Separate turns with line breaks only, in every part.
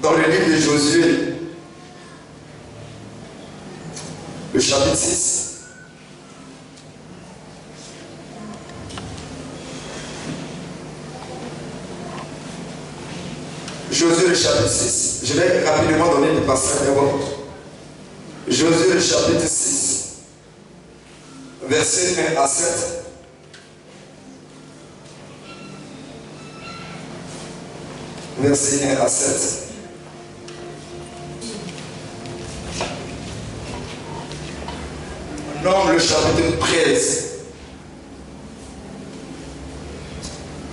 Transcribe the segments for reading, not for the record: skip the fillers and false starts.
dans le livre de Josué, le chapitre 6. Josué, le chapitre 6. Je vais rapidement donner le passage d'abord. Josué, le chapitre 6, versets 1 à 7. Versets 1 à 7. Nombre le chapitre 13,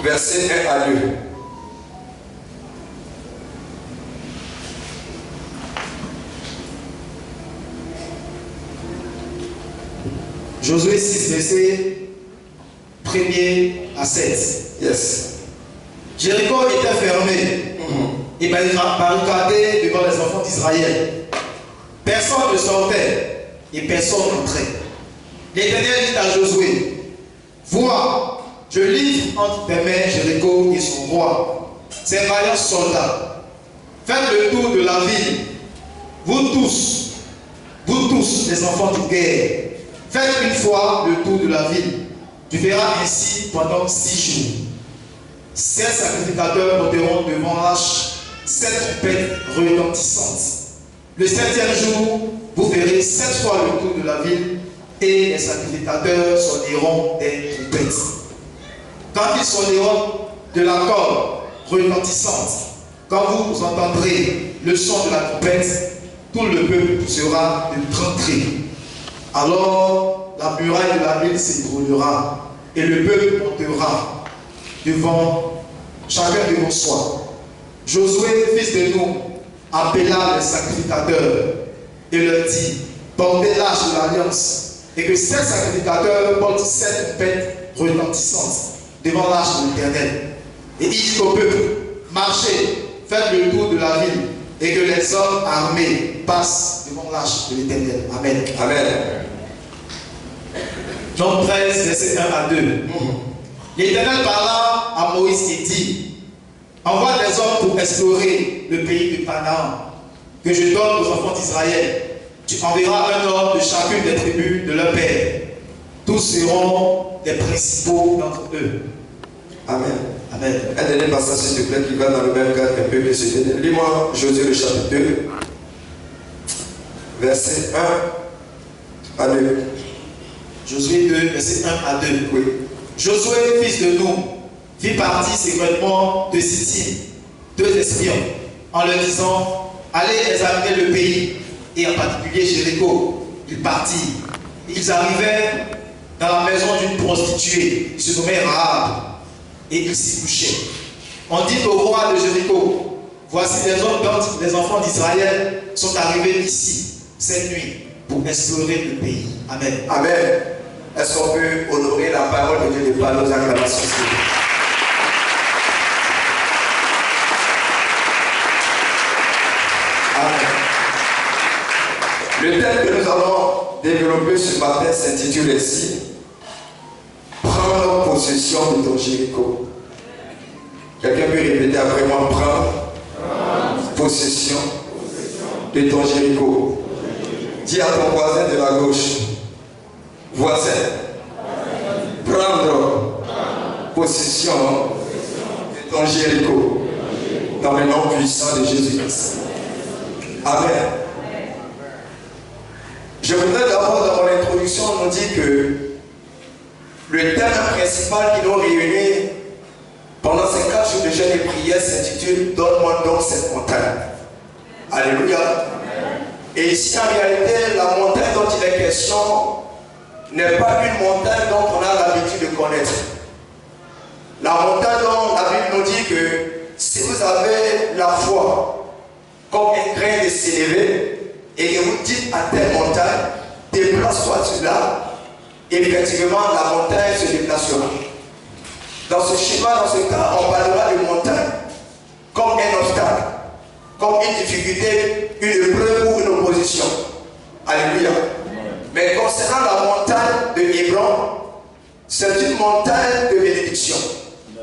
versets 1 à 2.
Josué 6, verset 1er à 7.
Yes.
Jéricho était fermé et barricadé devant les enfants d'Israël. Personne ne sortait et personne n'entrait. L'Éternel dit à Josué, vois, je livre entre tes mains Jéricho et son roi, ses vaillants soldats. Faites le tour de la ville, vous tous, les enfants de guerre. Faites une fois le tour de la ville. Tu feras ainsi pendant 6 jours. 7 sacrificateurs monteront devant l'arche, 7 trompettes retentissantes. Le 7e jour, vous ferez 7 fois le tour de la ville et les sacrificateurs sonneront des trompettes. Quand ils sonneront de la corde retentissante, quand vous entendrez le son de la trompette, tout le peuple sera de 30 cris. Alors la muraille de la ville s'ébranlera et le peuple montera devant chacun devant soi. Josué, fils de Nun, appela les sacrificateurs et leur dit, portez l'arche de l'alliance et que 7 sacrificateurs portent 7 trompettes retentissantes devant l'arche de l'Éternel. Et il dit au peuple, marchez, faites le tour de la ville et que les hommes armés passent devant l'arche de l'Éternel. Amen.
Amen.
Jean 13, verset 1 à 2. L'Éternel parla à Moïse et dit, envoie des hommes pour explorer le pays de Canaan, que je donne aux enfants d'Israël. Tu enverras un homme de chacune des tribus de leur père. Tous seront des principaux d'entre eux.
Amen.
Amen.
Un dernier passage, s'il te plaît, qui va dans le même cadre un peu que ce dernier. Lis-moi Josué, le chapitre 2, verset 1 à 2.
Josué 2, verset 1 à 2.
Oui.
Josué, fils de Nun, fit partie secrètement de Sittim, 2 espions, en leur disant, allez examiner le pays, et en particulier Jéricho. Ils partirent. Ils arrivèrent dans la maison d'une prostituée, qui se nommait Rahab, et ils s'y couchaient. On dit au roi de Jéricho, voici les enfants d'Israël sont arrivés ici, cette nuit, pour explorer le pays. Amen.
Amen. Est-ce qu'on peut honorer la parole de Dieu par nos acclamations? Amen. Le thème que nous allons développer ce matin s'intitule ainsi, prendre possession de ton Jéricho. Quelqu'un peut répéter après moi, prendre possession de ton Jéricho. Dis à ton voisin de la gauche, voisin, prendre possession de ton Jéricho dans le nom puissant de Jésus-Christ. Amen. Je voudrais d'abord dans mon introduction nous dire que le thème principal qui nous réunit pendant ces 4 jours de jeûne et prière s'intitule « Donne-moi donc cette montagne ». Alléluia. Et ici, en réalité, la montagne dont il est question n'est pas une montagne dont on a l'habitude de connaître. La montagne dont la Bible nous dit que si vous avez la foi comme un grain de sénévé et que vous dites à telle montagne, déplace-toi de là, effectivement la montagne se déplacera. Dans ce schéma, dans ce cas, on parlera de montagne comme un obstacle, comme une difficulté, une épreuve ou une opposition. Alléluia. Mais concernant la montagne de Hébron, c'est une montagne de bénédiction.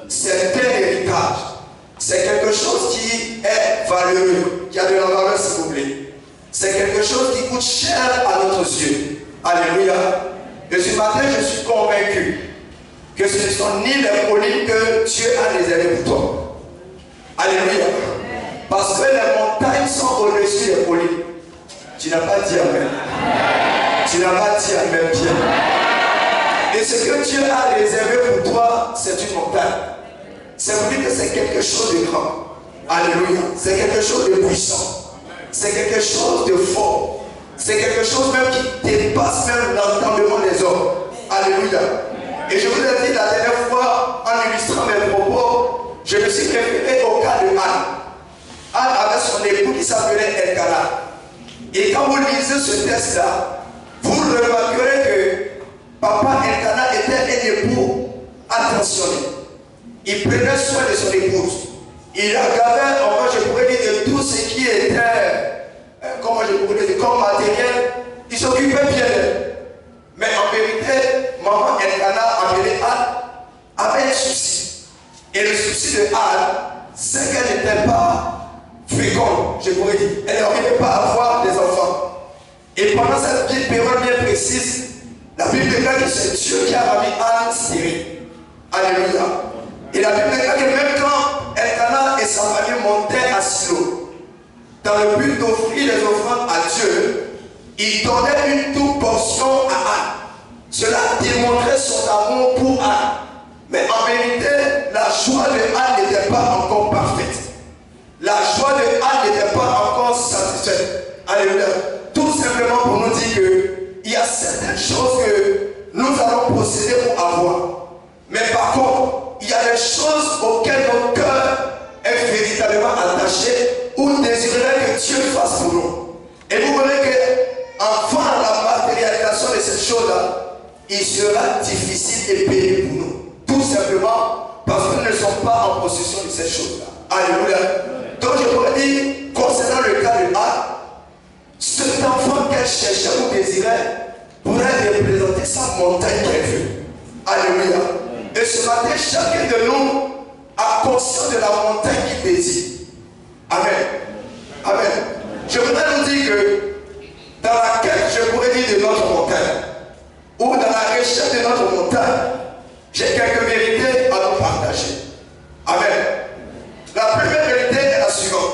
C'est un héritage. c'est quelque chose qui est valeureux, qui a de la valeur s'il vous plaît. C'est quelque chose qui coûte cher à notre yeux. Alléluia. Et ce matin, je suis convaincu que ce ne sont ni les collines que Dieu a réservées pour toi. Alléluia. Parce que les montagnes sont au-dessus des collines. Tu n'as pas dit Amen. Tu n'as pas dit Amen bien. Et ce que Dieu a réservé pour toi, c'est une montagne. Ça veut dire que c'est quelque chose de grand. Alléluia. C'est quelque chose de puissant. C'est quelque chose de fort. C'est quelque chose même qui dépasse même l'entendement des hommes. Alléluia. Et je vous ai dit la dernière fois, en illustrant mes propos, je me suis référé au cas de Anne. Anne avait son époux qui s'appelait Elkana. Et quand vous lisez ce texte-là, vous remarquerez que papa Elkana était un époux attentionné. Il prenait soin de son épouse. Il regardait, enfin, je pourrais dire, de tout ce qui était, comment je pourrais dire, comme matériel. Il s'occupait bien d'elle. Mais en vérité, maman Elkana, appelée Anne, avait un souci. Et le souci de Anne, c'est qu'elle n'était pas féconde, je pourrais dire. Elle n'arrivait pas à avoir des enfants. Et pendant cette petite période bien précise, la Bible déclare que c'est Dieu qui a ramené Anne stérile. Alléluia. Et la Bible déclare que même quand Elkana et sa famille montaient à Silo, dans le but d'offrir les offrandes à Dieu, il donnait une toute portion à Anne. Cela démontrait son amour pour Anne. Mais en vérité, la joie de Anne n'était pas encore parfaite. La joie de Anne n'était pas encore satisfaite. Alléluia. Tout simplement pour nous dire qu'il y a certaines choses que nous allons posséder pour avoir. Mais par contre, il y a des choses auxquelles notre cœur est véritablement attaché ou désirerait que Dieu fasse pour nous. Et vous verrez que, enfin, la matérialisation de cette chose-là, il sera difficile et pénible pour nous. Tout simplement parce que nous ne sommes pas en possession de cette chose-là. Alléluia. Donc je pourrais dire, concernant le cas de Anne, cet enfant qu'elle cherchait ou désirait pourrait représenter sa montagne qu'elle veut. Alléluia. Et ce matin, chacun de nous a conscience de la montagne qu'il désire. Amen. Amen. Je voudrais nous dire que dans la quête, je pourrais dire, de notre montagne, ou dans la recherche de notre montagne, j'ai quelques vérités à nous partager. Amen. La première vérité est la suivante.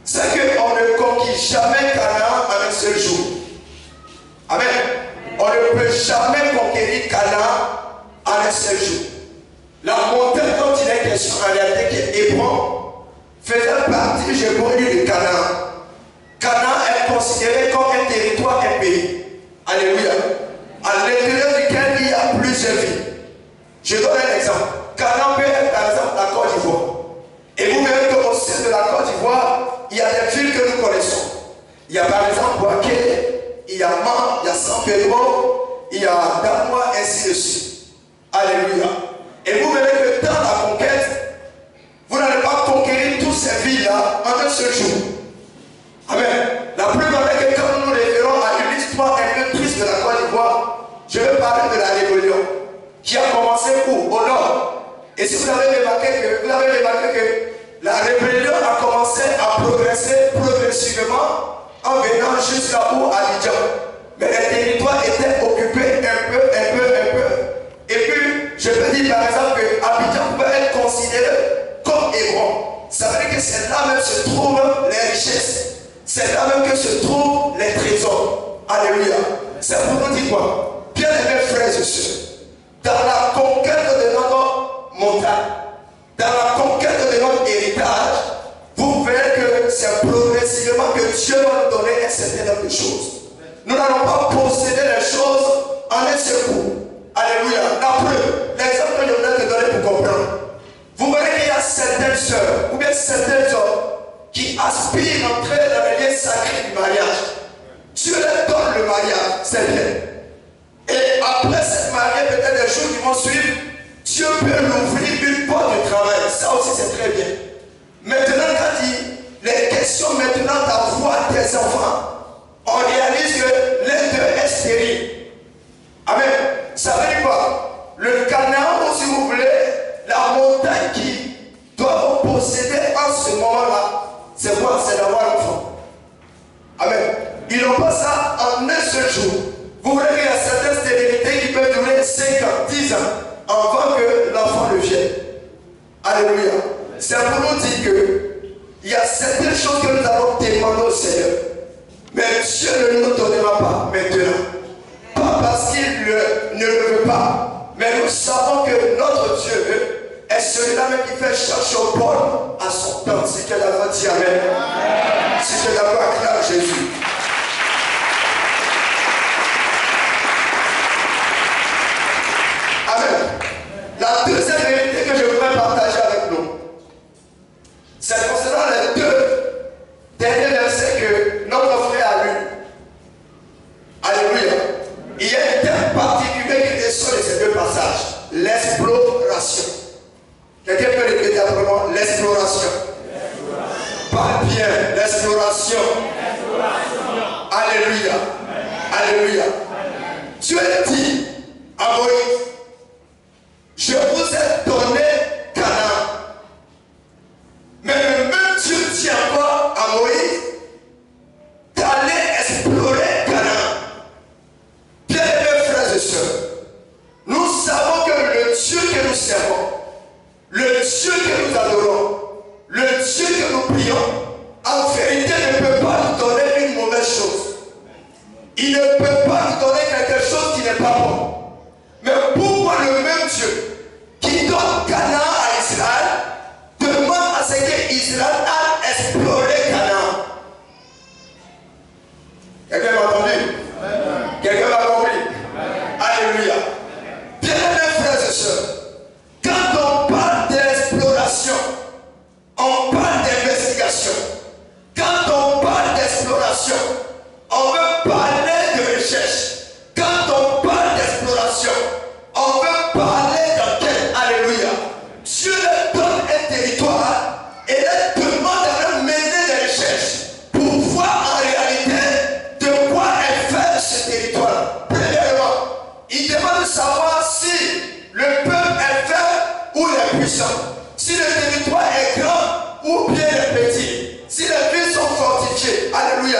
C'est qu'on ne conquiert jamais Canaan en un seul jour. Amen. On ne peut jamais conquérir Canaan en un seul jour. La montagne dont il est question en réalité qui est Hébron faisait partie, je pourrais dire, de Canaan. Canaan est considéré comme un territoire, un pays. Alléluia. À l'intérieur duquel il y a plusieurs villes. Je donne un exemple. Canaan peut être par exemple la Côte d'Ivoire. Et vous verrez qu'au sein de la Côte d'Ivoire, il y a des villes que nous connaissons. Il y a par exemple Boaké, il y a Man, il y a San Pedro, il y a Damois, ainsi de suite. Alléluia. Et vous verrez que dans la conquête, vous n'allez pas conquérir toutes ces villes-là en un seul jour. Amen. La preuve est que quand nous nous référons à une histoire un peu triste de la Côte d'Ivoire, je vais parler de la rébellion qui a commencé où? Au nord. Et si vous avez remarqué que la rébellion a commencé à progresser progressivement en venant jusqu'à où? Abidjan. Mais les territoires étaient occupés un peu. Et puis, je peux dire par exemple que Abidjan peut être considéré comme Hébron. Ça veut dire que c'est là même se trouvent les richesses. C'est là même que se trouvent les trésors. Alléluia. C'est pour nous dire quoi? Bien aimés frères et sœurs, dans la conquête de notre montagne, dans la conquête de notre héritage, vous verrez que c'est progressivement que Dieu va nous donner un certain nombre de choses. Nous n'allons pas posséder les choses en un seul coup. Alléluia. La preuve, l'exemple que je voulais te donner pour comprendre. Vous verrez qu'il y a certaines sœurs ou bien certains hommes qui aspirent à entrer dans les liens sacrés du mariage. Dieu leur donne le mariage, c'est bien. Et après cette mariage, peut-être des jours qui vont suivre, Dieu peut l'ouvrir une porte de travail. Ça aussi, c'est très bien. Maintenant, quand il est question maintenant d'avoir des enfants, on réalise que l'un d'eux est stérile. Amen. Ça veut dire quoi? Le Canaan, si vous voulez, la montagne qui doit posséder 10 ans avant que l'enfant ne vienne. Alléluia. C'est pour nous dire que il y a certaines choses que nous allons demander au Seigneur. Mais Dieu ne nous donnera pas maintenant. Pas parce qu'il ne le veut pas. Mais nous savons que notre Dieu est celui-là même qui fait chaque chose bonne à son temps. Si tu es d'accord, dis Amen. Si tu es d'accord, acclame Jésus. Amen. La deuxième vérité que je voudrais partager avec nous, c'est concernant les deux derniers versets que notre frère a lus. Alléluia. Il y a un thème particulier qui ressort de ces deux passages. L'exploration. Quelqu'un peut répéter après moi? L'exploration. Parle bien. L'exploration. Alléluia. Alléluia. Dieu dit à Moïse, je vous ai donné Canaan. Mais le même Dieu dit encore à Moïse d'aller explorer Canaan. Bien-aimés frères et sœurs, nous savons que le Dieu que nous servons, le Dieu que nous adorons, le Dieu que nous prions, en vérité ne peut pas nous donner une mauvaise chose. Il ne peut pas nous donner quelque chose qui n'est pas bon. Mais pourquoi le même Dieu qui donne Canaan à Israël demande à ce qu'Israël aille explorer Canaan? Quelqu'un m'a entendu? Quelqu'un m'a compris? Alléluia. Bien-aimés frères et sœurs, quand on parle d'exploration, on parle d'investigation. Quand on parle d'exploration, on veut parler de recherche. Quand on parle d'exploration, on veut parler d'enquête. Alléluia. Dieu leur donne un territoire et leur demande de mener des recherches pour voir en réalité de quoi est fait ce territoire. Premièrement, il demande de savoir si le peuple est faible ou est puissant. Si le territoire est grand ou bien est petit. Si les villes sont fortifiées. Alléluia.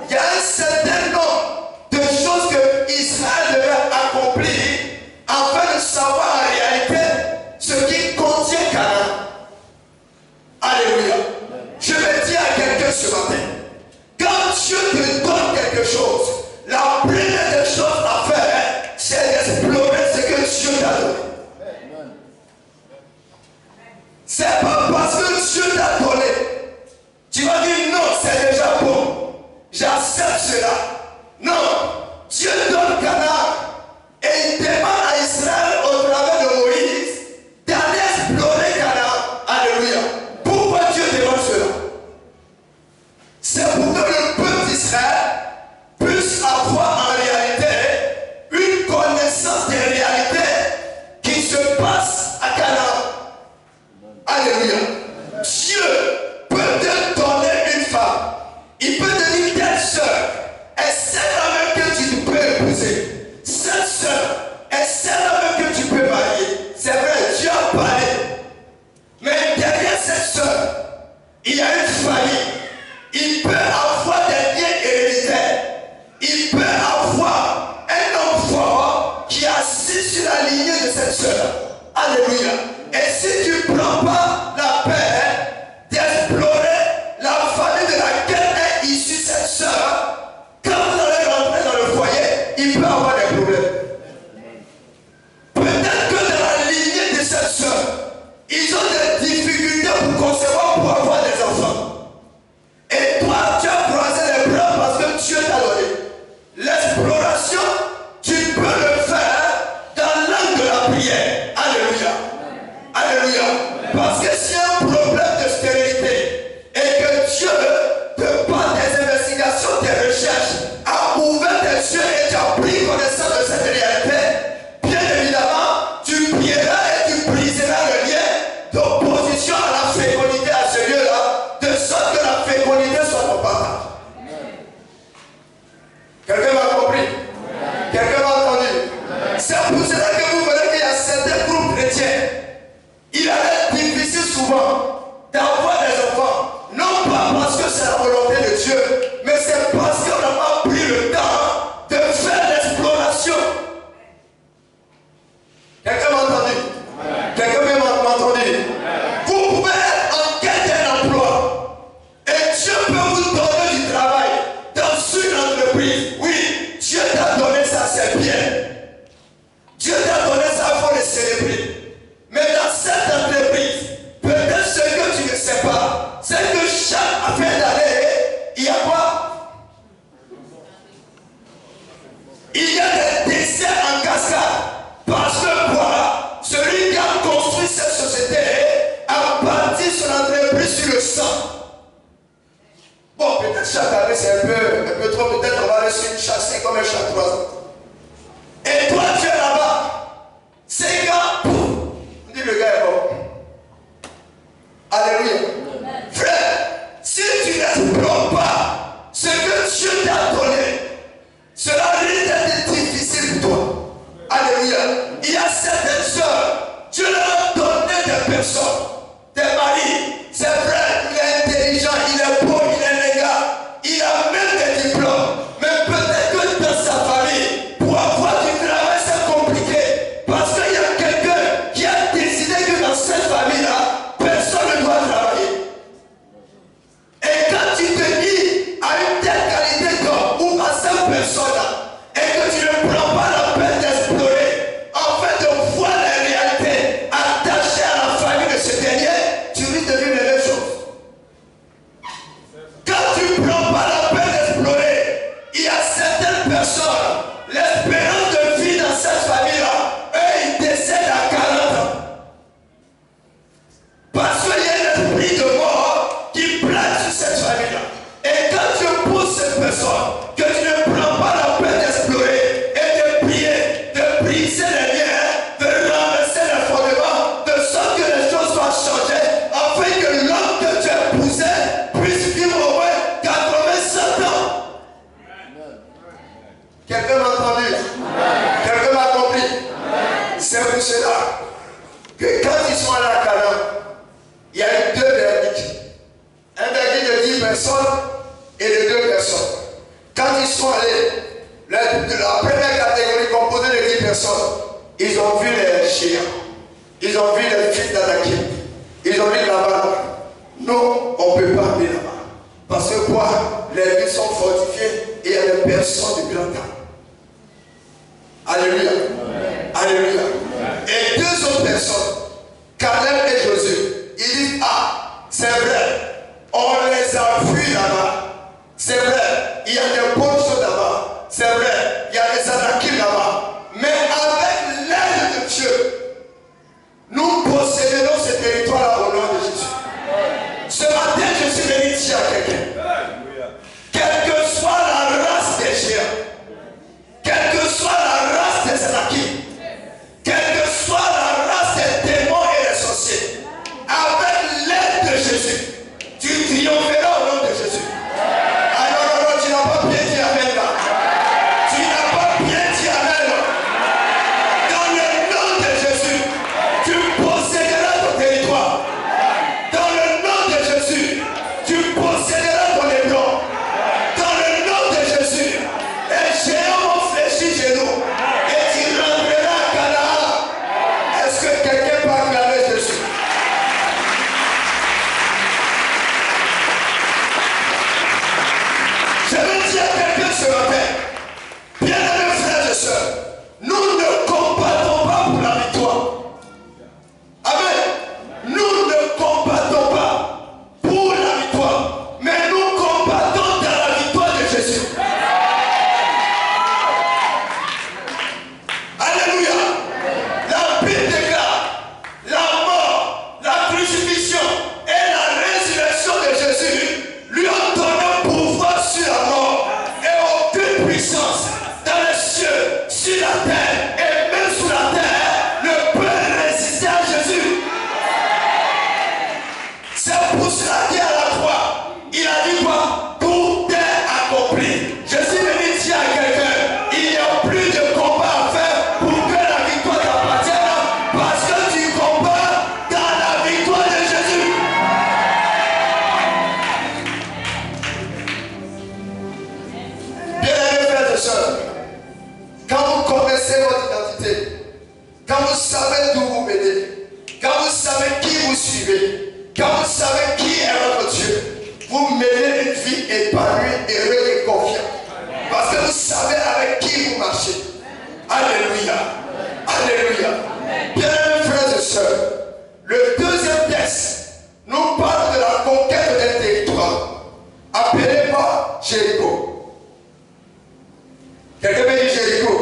Il y a un certain nombre de choses que Israël devait accomplir afin de savoir en réalité ce qui contient Canaan. Alléluia. Je vais dire à quelqu'un ce matin, quand Dieu te donne quelque chose, la première des choses à faire, c'est d'explorer ce que Dieu t'a donné. C'est pas parce que Dieu t'a donné, tu vas dire non, c'est déjà bon, j'accepte cela. Non, Dieu donne Canaan et il demande à Israël au travers de Moïse d'aller explorer Canaan. Alléluia. Pourquoi Dieu demande cela? C'est pour que le peuple d'Israël puisse avoir en réalité une connaissance des réalités qui se passent à Canaan. Alléluia. Dieu peut te donner une femme. Il peut te dire telle sœur est celle-là même que tu peux épouser. Cette sœur est celle-là même que tu peux marier. C'est vrai, Dieu a parlé. Mais derrière cette sœur, il y a une famille. Il peut avoir des liens héréditaires. Il peut avoir un homme fort qui est assis sur la lignée de cette sœur. Alléluia. Et si tu ne prends pas la peine d'explorer la famille de laquelle est issue cette sœur, quand vous allez rentrer dans le foyer, il peut avoir des problèmes. Peut-être que dans la lignée de cette sœur, ils ont des difficultés pour concevoir, pour avoir des enfants. c'est un peu trop, peut-être on va le chasser comme un chat 3 ans. Et toi, tu es là-bas. Ces gars, on dit le gars est mort. Alléluia. Frère, si tu n'explores pas ce que Dieu t'a donné, cela risque d'être difficile pour toi. Alléluia. Il y a certaines sœurs, Dieu leur a donné des personnes, des maris. C'est vrai, il est intelligent, il est beau, il est légal, il a même des diplômes. Mais peut-être que dans sa famille, pour avoir du travail, c'est compliqué. Parce qu'il y a quelqu'un qui a décidé que dans cette famille-là, personne ne doit travailler. Et quand tu te dis à une telle qualité d'homme ou à cette personne-là, et que tu ne prends pas la peine d'explorer, en fait de voir les réalités attachées à la famille de ce dernier, tu risques de vivre les mêmes choses. Quand tu ne prends pas la peine d'explorer, il y a certaines personnes, l'espérance de vie dans cette famille-là, eux ils décèdent à 40 ans. Parce qu'il y a un esprit de mort qui plane sur cette famille-là. Et quand tu pousses cette personne, que tu ne prends pas la peine d'explorer et de prier, de briser les liens, de renverser les fondements, de sorte que les choses soient changées, afin que l'homme que tu as épousé puisse vivre au moins 80 ans. Quelqu'un m'a entendu? Quelqu'un m'a compris? C'est pour cela que quand ils sont allés à Canaan, il y a eu 2 verdicts. Un verdict de 10 personnes et de 2 personnes. Quand ils sont allés, la première catégorie composée de 10 personnes, ils ont vu les géants. Ils ont vu les fils d'Anakim. Ils ont vu là-bas. Nous, on ne peut pas aller là-bas. Parce que quoi? Les villes sont fortifiées et il y a des personnes de grand temps. Alléluia. Alléluia. Et 2 autres personnes, Caleb et Josué, ils disent, ah, c'est vrai, on les a vus là-bas. C'est vrai, il y a des bonnes choses là-bas. C'est vrai, il y a des Anakim là-bas. Mais avec l'aide de Dieu, nous posséderons ce territoire-là au nom de Jésus. Ce matin, je suis venu dire à quelqu'un, quelle que soit la race des géants, quelle que soit la race des Anakim, quelle que soit la race des démons et des sorciers, avec l'aide de Jésus, tu triompheras au nom de Jésus. Ah non, non, non, tu n'as pas bien dit amen là. Tu n'as pas bien dit amen là. Dans le nom de Jésus, tu posséderas ton territoire. Dans le nom de Jésus, tu posséderas ton éplon. Dans le nom de Jésus, les géants vont fléchir chez nous. Et tu rentreras à Canaan. Est-ce que quelqu'un peut acclamer Jésus? Je veux dire à quelqu'un ce matin, bien-aimés frères et sœurs, nous ne combattons pas pour la victoire. Amen. Nous ne combattons pas pour la victoire, mais nous combattons dans la victoire de Jésus. Alléluia. La Bible déclare la mort, la crucifixion et la résurrection de Jésus lui ont donné pouvoir sur la mort et aucune puissance dans les cieux, sur la terre et même sous la terre ne peut résister à Jésus. C'est pour cela qu'à la croix, il a dit quoi? Tout est accompli. Je suis venu dire à quelqu'un, il n'y a plus de combat à faire pour que la victoire t'appartienne, parce que tu combats dans la victoire de Jésus. Bien-aimés frères et sœurs, quand vous connaissez votre identité, quand vous savez d'où vous venez, quand vous savez qui vous suivez, quand vous savez qui est votre Dieu, vous menez une vie épanouie, heureuse et confiante. Parce que vous savez avec qui vous marchez. Alléluia. Alléluia. Bien-aimés frères et sœurs, le deuxième texte nous parle de la conquête d'un territoire appelé par Jéricho. Quelqu'un me dit Jéricho.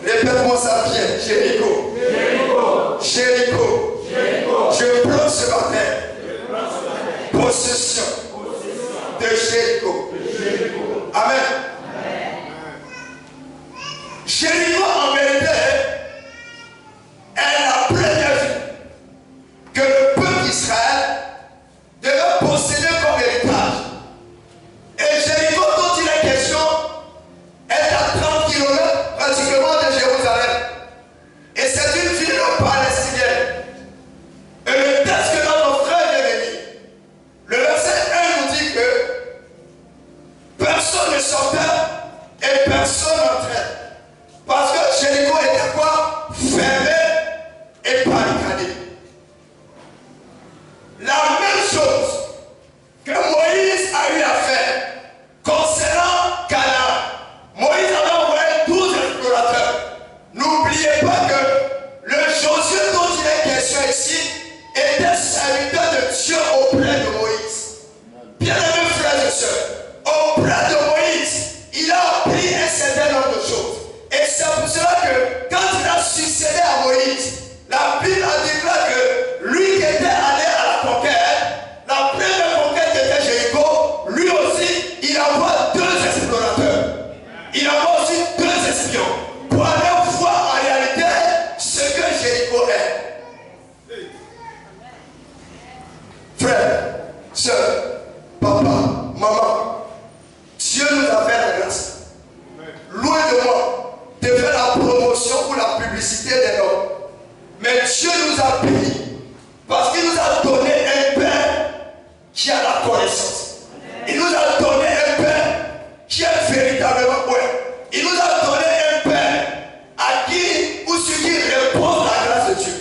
Répète-moi ça bien. Jéricho. Jéricho. Je prends ce matin possession de Jéricho. soeur, papa, maman, Dieu nous a fait la grâce. Loin de moi de faire la promotion ou la publicité des hommes. Mais Dieu nous a bénis parce qu'il nous a donné un Père qui a la connaissance. Il nous a donné un Père qui est véritablement bon. Il nous a donné un Père à qui ou sur qui repose la grâce de Dieu.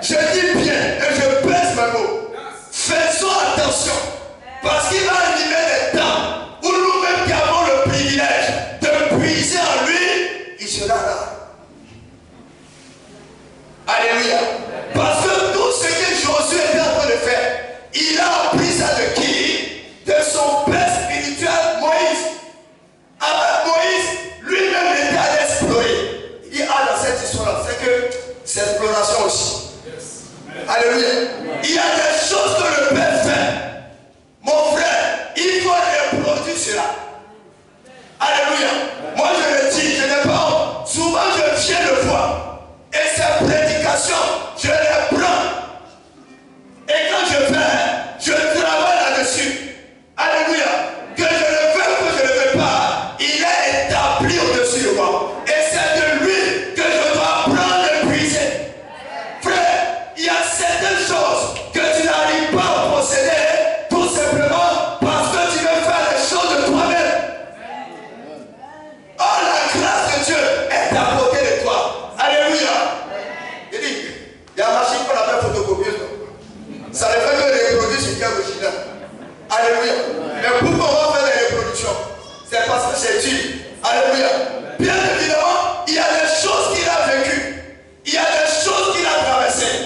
Je dis bien et je pèse mes mots. Faisons attention parce qu'il va arriver des temps où nous-mêmes qui avons le privilège de puiser en lui, il sera là. Alléluia. Parce que tout ce que Josué était en train de faire, il a appris ça de qui? De son père spirituel Moïse. Avec Moïse, lui-même était allé explorer. Il dit, ah, dans cette histoire-là, c'est que c'est exploration aussi. Alléluia. Il y a des choses que le Père fait. Mon frère, il faut reproduire cela. Alléluia. Moi je le dis, je n'ai pas honte. Souvent je viens le voir. Et ces prédications, je les prends. Et quand je fais, je travaille là-dessus. Alléluia. Que je le veux ou que je ne le veux pas, il est établi au-dessus de moi. Et c'est de lui que je dois prendre et puiser. Frère, il y a certaines choses que tu n'arrives pas à posséder tout simplement parce que tu veux faire les choses de toi-même. Oh, la grâce de Dieu est à côté de toi. Alléluia. Il dit, il y a une machine qu'on appelle photocopieuse. Ça ne fait que reproduire ce qui est original. Alléluia. Mais pourquoi on va faire des reproductions? C'est parce que c'est Dieu. Alléluia. Bien évidemment, il y a des choses qu'il a vécues. Il y a des choses qu'il a traversées.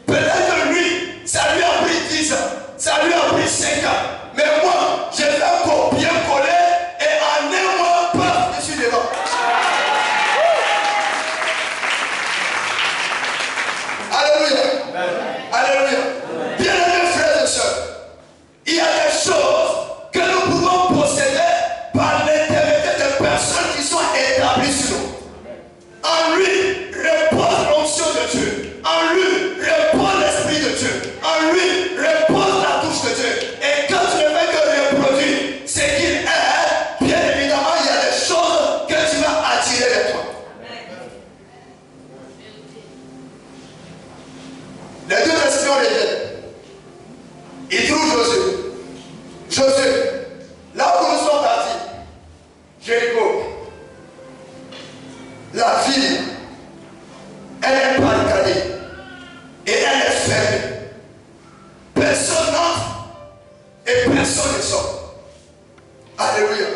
Peut-être que lui, ça lui a pris 10 ans. Ça lui a pris 5 ans. Mais moi, j'ai fait encore bien coller et en un mois, paf, je suis devant. Alléluia. Alléluia. Bien-aimés frères et sœurs, il y a des choses que nous pouvons posséder par l'intermédiaire de personnes qui sont établies sur nous. En lui repose l'onction de Dieu. En lui repose l'esprit de Dieu. En lui repose la touche de Dieu. Et quand tu ne fais que reproduire ce qu'il est, bien évidemment, il y a des choses que tu vas attirer de toi. Les deux espions reviennent. Ils trouvent Josué. Josué, là où nous sommes partis, Jéricho, la ville, elle est barricadée et elle est fermée. Personne n'entre et personne ne sort. Alléluia.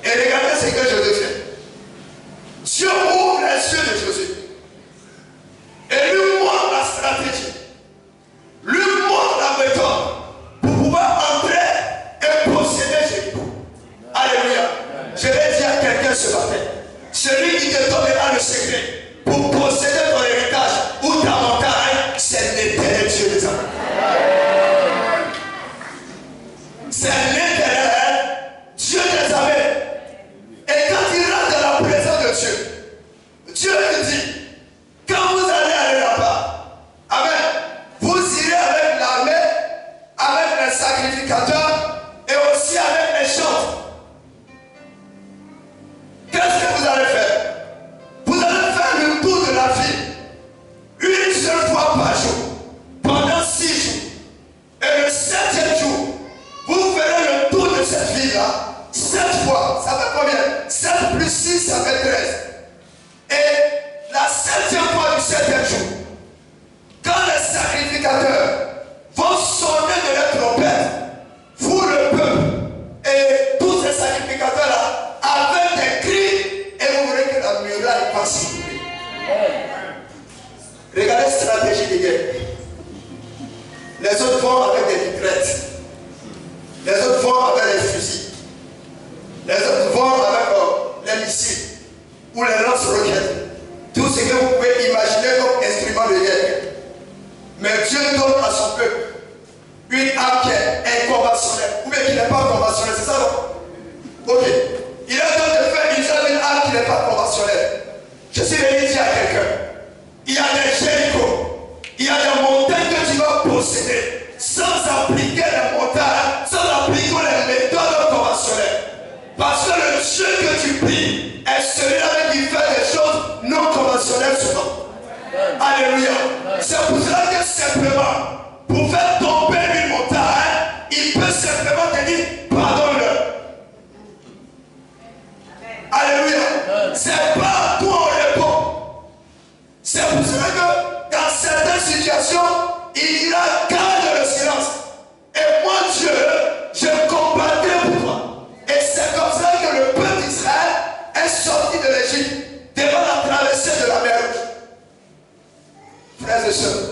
Et regardez ce que Josué fait. Dieu ouvre les yeux de Josué et lui montre la stratégie, lui montre la méthode pour pouvoir entrer et posséder Jéricho. Alléluia. Je vais dire à quelqu'un ce matin, celui qui te donnera le secret pour posséder ton héritage ou ta montagne, c'est l'éternel Dieu des armées. C'est l'éternel Dieu des armées. Et quand il rentre dans la présence de Dieu, Dieu lui dit, quand vous allez aller là-bas, amen, vous irez avec l'armée, avec les sacrificateurs et aussi avec les chants. Qu'est-ce que vous allez faire? Vous allez faire le tour de la ville une seule fois par jour, pendant 6 jours. Et le 7e jour, vous ferez le tour de cette ville-là 7 fois. Ça fait combien? 7 plus 6, ça fait 13. Et la 7e fois du 7e jour, quand les sacrificateurs vont sonner de leur trompette, vous le peuple et tous ces sacrificateurs-là, avec des cris, et vous verrez que la muraille passe. Regardez la stratégie de guerre. Les autres vont avec des mitraillettes. Les autres vont avec les fusils. Les autres vont avec les missiles ou les lance-roquettes. Tout ce que vous pouvez imaginer comme instrument de guerre. Mais Dieu donne à son peuple une arme qui est inconventionnelle, ou bien qui n'est pas conventionnelle, c'est ça non? Ok. Il a donné de faire une arme qui n'est pas conventionnelle. Je suis venu dire à quelqu'un, il y a des Jéricho, il y a des montagnes que tu vas posséder sans sans appliquer les montagnes, sans appliquer les méthodes conventionnelles. Parce que le Dieu que tu pries est celui-là qui fait des choses non conventionnelles souvent. Alléluia. C'est pour cela que simplement, pour faire tomber une montagne, il peut simplement te dire pardonne-le. Alléluia. C'est pas toi au repos. C'est pour cela que dans certaines situations, il dira garde le silence. Et moi Dieu, je combattrai pour toi. Et c'est comme ça que le peuple d'Israël est sorti de l'Égypte devant la traversée de la mer Rouge. Frères et sœurs,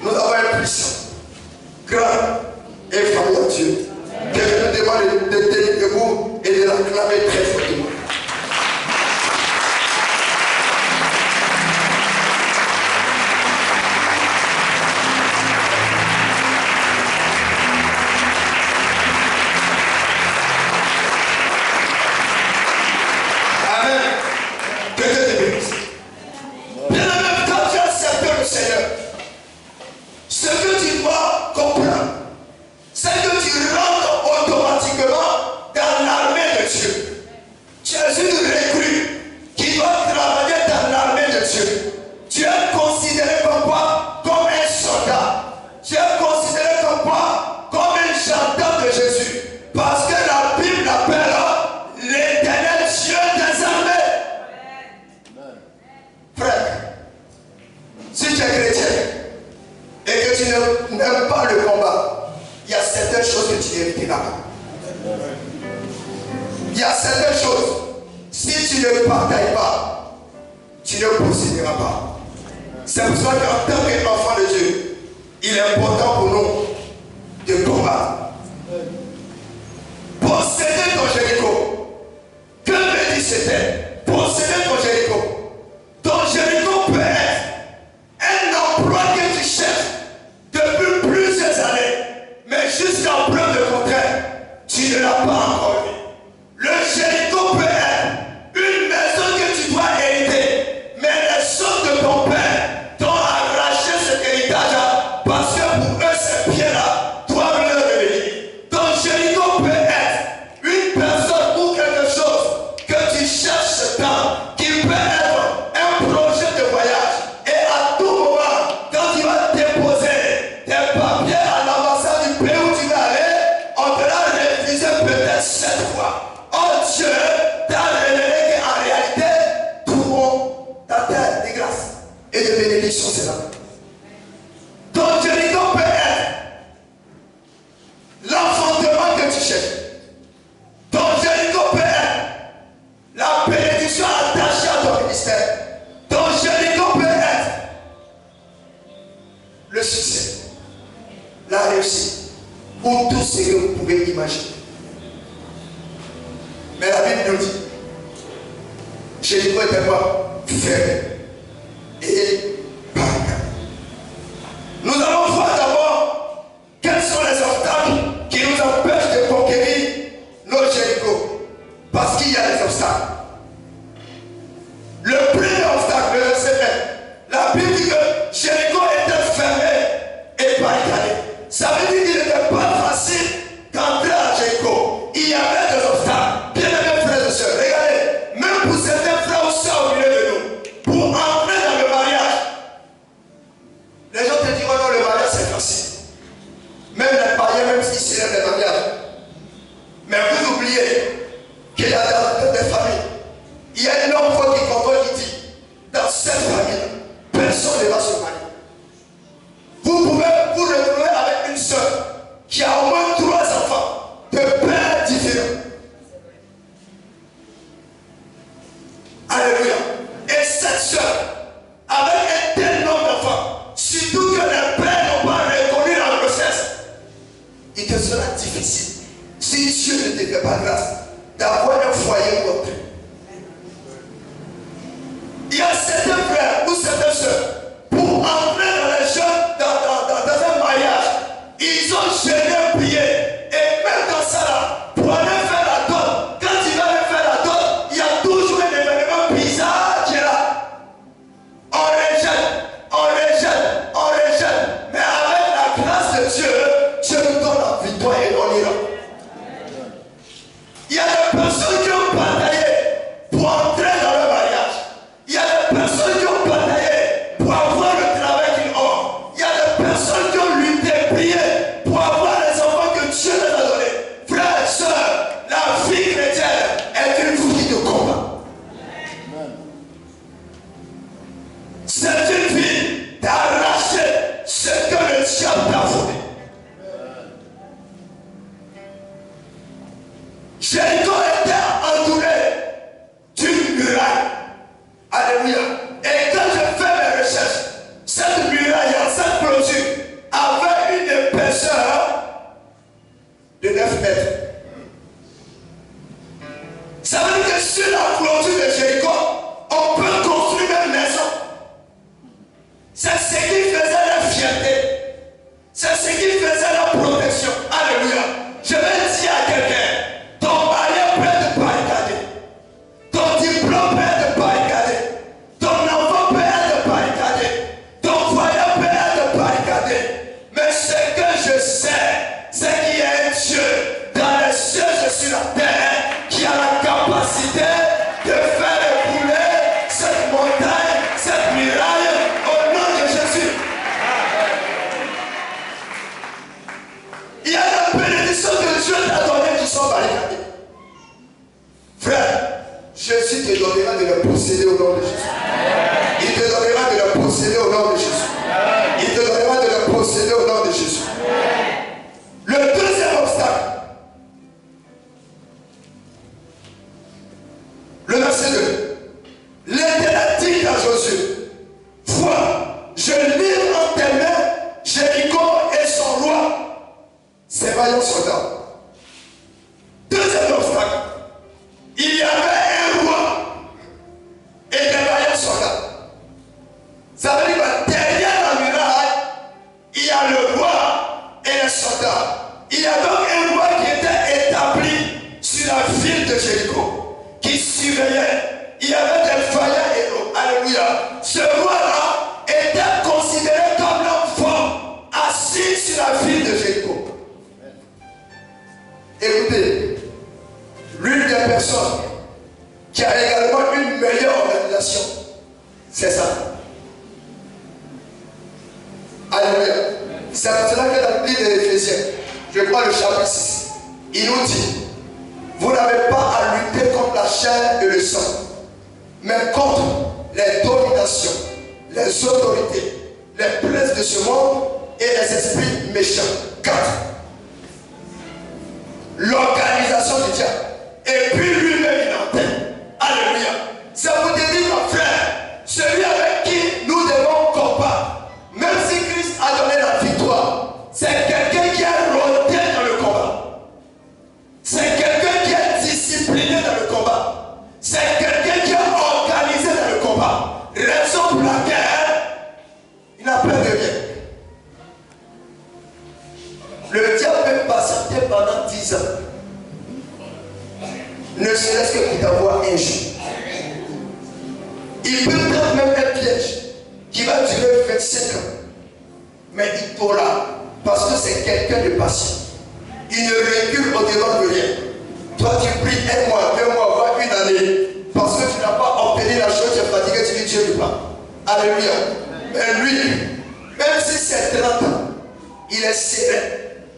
nous avons un puissant, grand et fameux Dieu. Que je nous demande de tenir debout et de l'acclamer très fortement. Amen. Que Dieu te bénisse. Bien même quand tu acceptes le Seigneur, ce que tu dois comprendre, c'est que tu rentres automatiquement dans l'armée de Dieu. Tu es une recrue qui doit travailler dans l'armée de Dieu. Tu es considéré comme quoi? Comme un soldat. Tu es considéré comme quoi? Comme un gendarme de Jésus. Parce que la Bible l'appelle l'Éternel Dieu des armées. Frère, si tu es chrétien et que tu n'aimes pas le combat, il y a certaines choses que tu n'éviteras pas. Il y a certaines choses, si tu ne partailles pas, tu ne posséderas pas. C'est pour ça qu'en tant qu'enfant de Dieu, il est important pour nous de combattre. Posséder ton Jéricho. Que me dit cet posséder ton Jéricho. Ton Jéricho peut être un emploi que tu cherches depuis plusieurs années, mais jusqu'à preuve de contraire, tu ne l'as pas encore eu. Le Jéricho peut être une maison que tu dois hériter, mais les sons de ton père t'ont arraché cet héritage parce que pour eux ces pieds-là doivent leur revenir. Ton Jéricho peut être une personne ou quelque chose que tu cherches ce temps, qui peut être un projet de voyage, et à tout moment, quand tu vas déposer tes papiers à l'ambassade du pays où tu vas aller, on te l'a refusé peut-être 7 fois. Oh Dieu t'a révélé qu'en réalité, tout ta terre de grâce et de bénédiction, c'est là. Ton Jéricho peut être l'enfantement que tu cherches. Ton Jéricho peut être la bénédiction attachée à ton ministère. Ton Jéricho peut être le succès, la réussite, ou tout ce que vous pouvez imaginer. Mais la Bible nous dit, Jéricho était pas fermé et barricade. Nous allons voir d'abord quels sont les obstacles qui nous empêchent de conquérir nos Jéricho. Parce qu'il y a des obstacles. Le premier obstacle, le verset 1, la Bible dit que Jéricho était fermé et barricadé. Ça veut dire qu'il n'était pas facile d'entrer à Jéricho. Il y avait des obstacles. Bien aimés frères et sœurs, regardez, même pour certains frères ou sœurs au milieu de nous, pour entrer dans le mariage, les gens te diront non, le mariage c'est facile. Même les païens, même s'ils célèbrent les mariages. Mais vous oubliez qu'il y a dans des familles, il y a une homme qui comprend qui dit, dans cette famille, personne ne va se marier. Vous pouvez vous retrouver avec une sœur qui a au moins 3 enfants de pères différents. Alléluia. Et cette sœur, avec un tel nombre d'enfants, surtout que les pères n'ont pas reconnu la grossesse, il te sera difficile, si Dieu ne te fait pas grâce, d'avoir un foyer ou autre. Il y a certains frères ou certaines sœurs, pour entrer dans les jeunes, dans un mariage, ils ont gêné un billet. Et même dans ça là, pour aller faire la dot, quand il va aller faire la dot, il y a toujours un événement bizarre qui est là. On rejette. Mais avec la grâce de Dieu, Dieu, Dieu nous donne la victoire et on ira. Il y a des personnes qui ont bataillé pour entrer dans le mariage. Il y a des personnes qui ont bataillé pour avoir le travail qu'ils ont. Il y a des personnes qui ont lutté, prié pour avoir les enfants que Dieu les a donnés. Frères et sœurs, la vie chrétienne est une vie de combat. C'est une vie d'arracher ce que le diable t'a volé. Jéricho était entouré d'une muraille. Alléluia. Et quand je fais mes recherches, cette muraille, cette clôture, avait une épaisseur de 9 mètres. Ça veut dire que sur la clôture de Jéricho, on peut construire une maison. C'est ce qui faisait la fierté. C'est ce qui faisait la protection. Alléluia. Je vais dire à quelqu'un, ton mariage peut être barricadé. Ton diplôme peut être barricadé. Ton enfant peut être barricadé. Ton foyer peut être barricadé. Mais ce que je sais, c'est qu'il y a un Dieu dans les cieux et sur la terre qui a la capacité de faire ébouler cette montagne, cette muraille au nom de Jésus. Il y a la bénédiction que Dieu t'a donnée qui sont barricadées. Frère, Jésus te donnera de le posséder au nom de Jésus. Il te donnera de le posséder au nom de Jésus. Il te donnera de le posséder au nom de Jésus. Le deuxième obstacle. Le verset 2. L'Éternel dit à Josué, vois, je livre en tes mains Jéricho et son roi, ses vaillants soldats. Deuxième obstacle. Il y avait un roi et des vaillants soldats. Ça veut dire que derrière la muraille, il y a le roi et les soldats. Il y a donc un roi qui était établi sur la ville de Jéricho, qui surveillait. Il y avait des vaillants héros. Alléluia. Ce roi-là était considéré comme l'homme fort, assis sur la ville de Jéricho. Écoutez, l'une des personnes qui a également une meilleure organisation, c'est ça. Alléluia. C'est pour cela que dans le livre de l'Éphésiens, je crois le chapitre 6, il nous dit, vous n'avez pas à lutter contre la chair et le sang, mais contre les dominations, les autorités, les princes de ce monde et les esprits méchants. 4. L'organisation du diable. Et puis lui-même il entend. Alléluia. Ça vous dit, mon frère, celui avec qui nous devons combattre, même si Christ a donné la victoire, c'est quelqu'un qui est rodé dans le combat. C'est quelqu'un qui est discipliné dans le combat. C'est quelqu'un qui est organisé dans le combat. Raison pour laquelle il n'a peur de rien. Le diable peut patienter pendant 10 ans. Ne serait-ce que pour t'avoir un jour. Il peut prendre même un piège qui va durer 25 ans. Mais il t'aura. Parce que c'est quelqu'un de patient. Il ne recule au-devant de rien. Toi tu pries 1 mois, 2 mois, voire 1 année. Parce que tu n'as pas obtenu la chose, tu es fatigué, tu dis Dieu ne pas. Alléluia. Mais lui, même si c'est 30 ans, il est serein.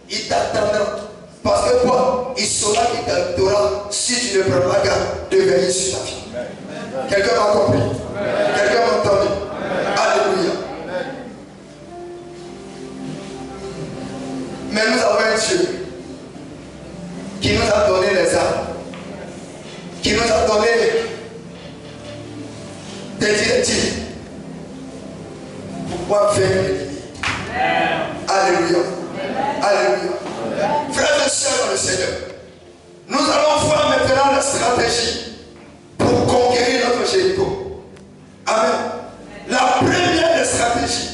Il t'attendra. Parce que quoi? Il saura qu'il t'attendra si tu ne prends pas garde de veiller sur ta vie. Quelqu'un m'a compris? Quelqu'un m'a entendu? Alléluia. Mais nous avons un Dieu qui nous a donné les armes, qui nous a donné des directives pour pouvoir faire l'ennemi. Alléluia. Alléluia. Frères et sœurs dans le Seigneur, nous allons voir maintenant la stratégie pour conquérir notre Jéricho. Amen. La première des stratégies,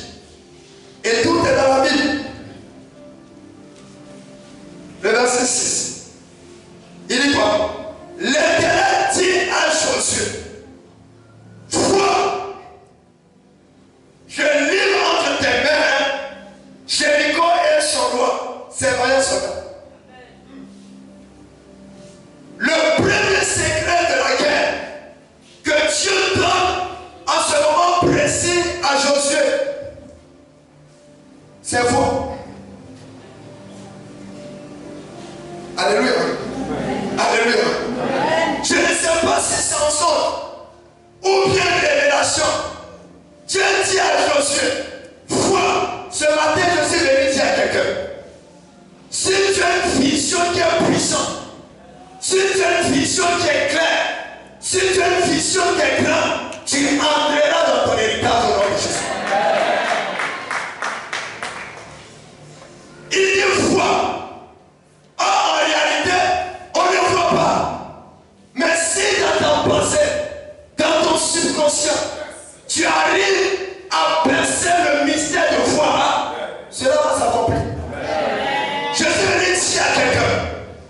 et tout est dans la Bible. Le verset 6. Il dit quoi? L'Éternel dit à Josué, vois, je livre entre tes mains Jéricho et son roi. C'est vaillant soldat. Le premier secret de la guerre que Dieu donne en ce moment précis à Josué, c'est vous. Alléluia. Alléluia. Je ne sais pas si c'est en songe ou bien révélation. Dieu dit à Josué, vois, ce matin je suis venu dire à quelqu'un, si tu as une vision qui est puissante, si tu as une vision qui est claire, si tu as une vision qui est grande, tu entreras dans ton héritage au nom de Jésus. Il dit vois. En réalité, on ne voit pas. Mais si dans ta pensée, dans ton subconscient, tu arrives à percer le mystère de foi, cela va s'accomplir. Je suis venu dire à quelqu'un,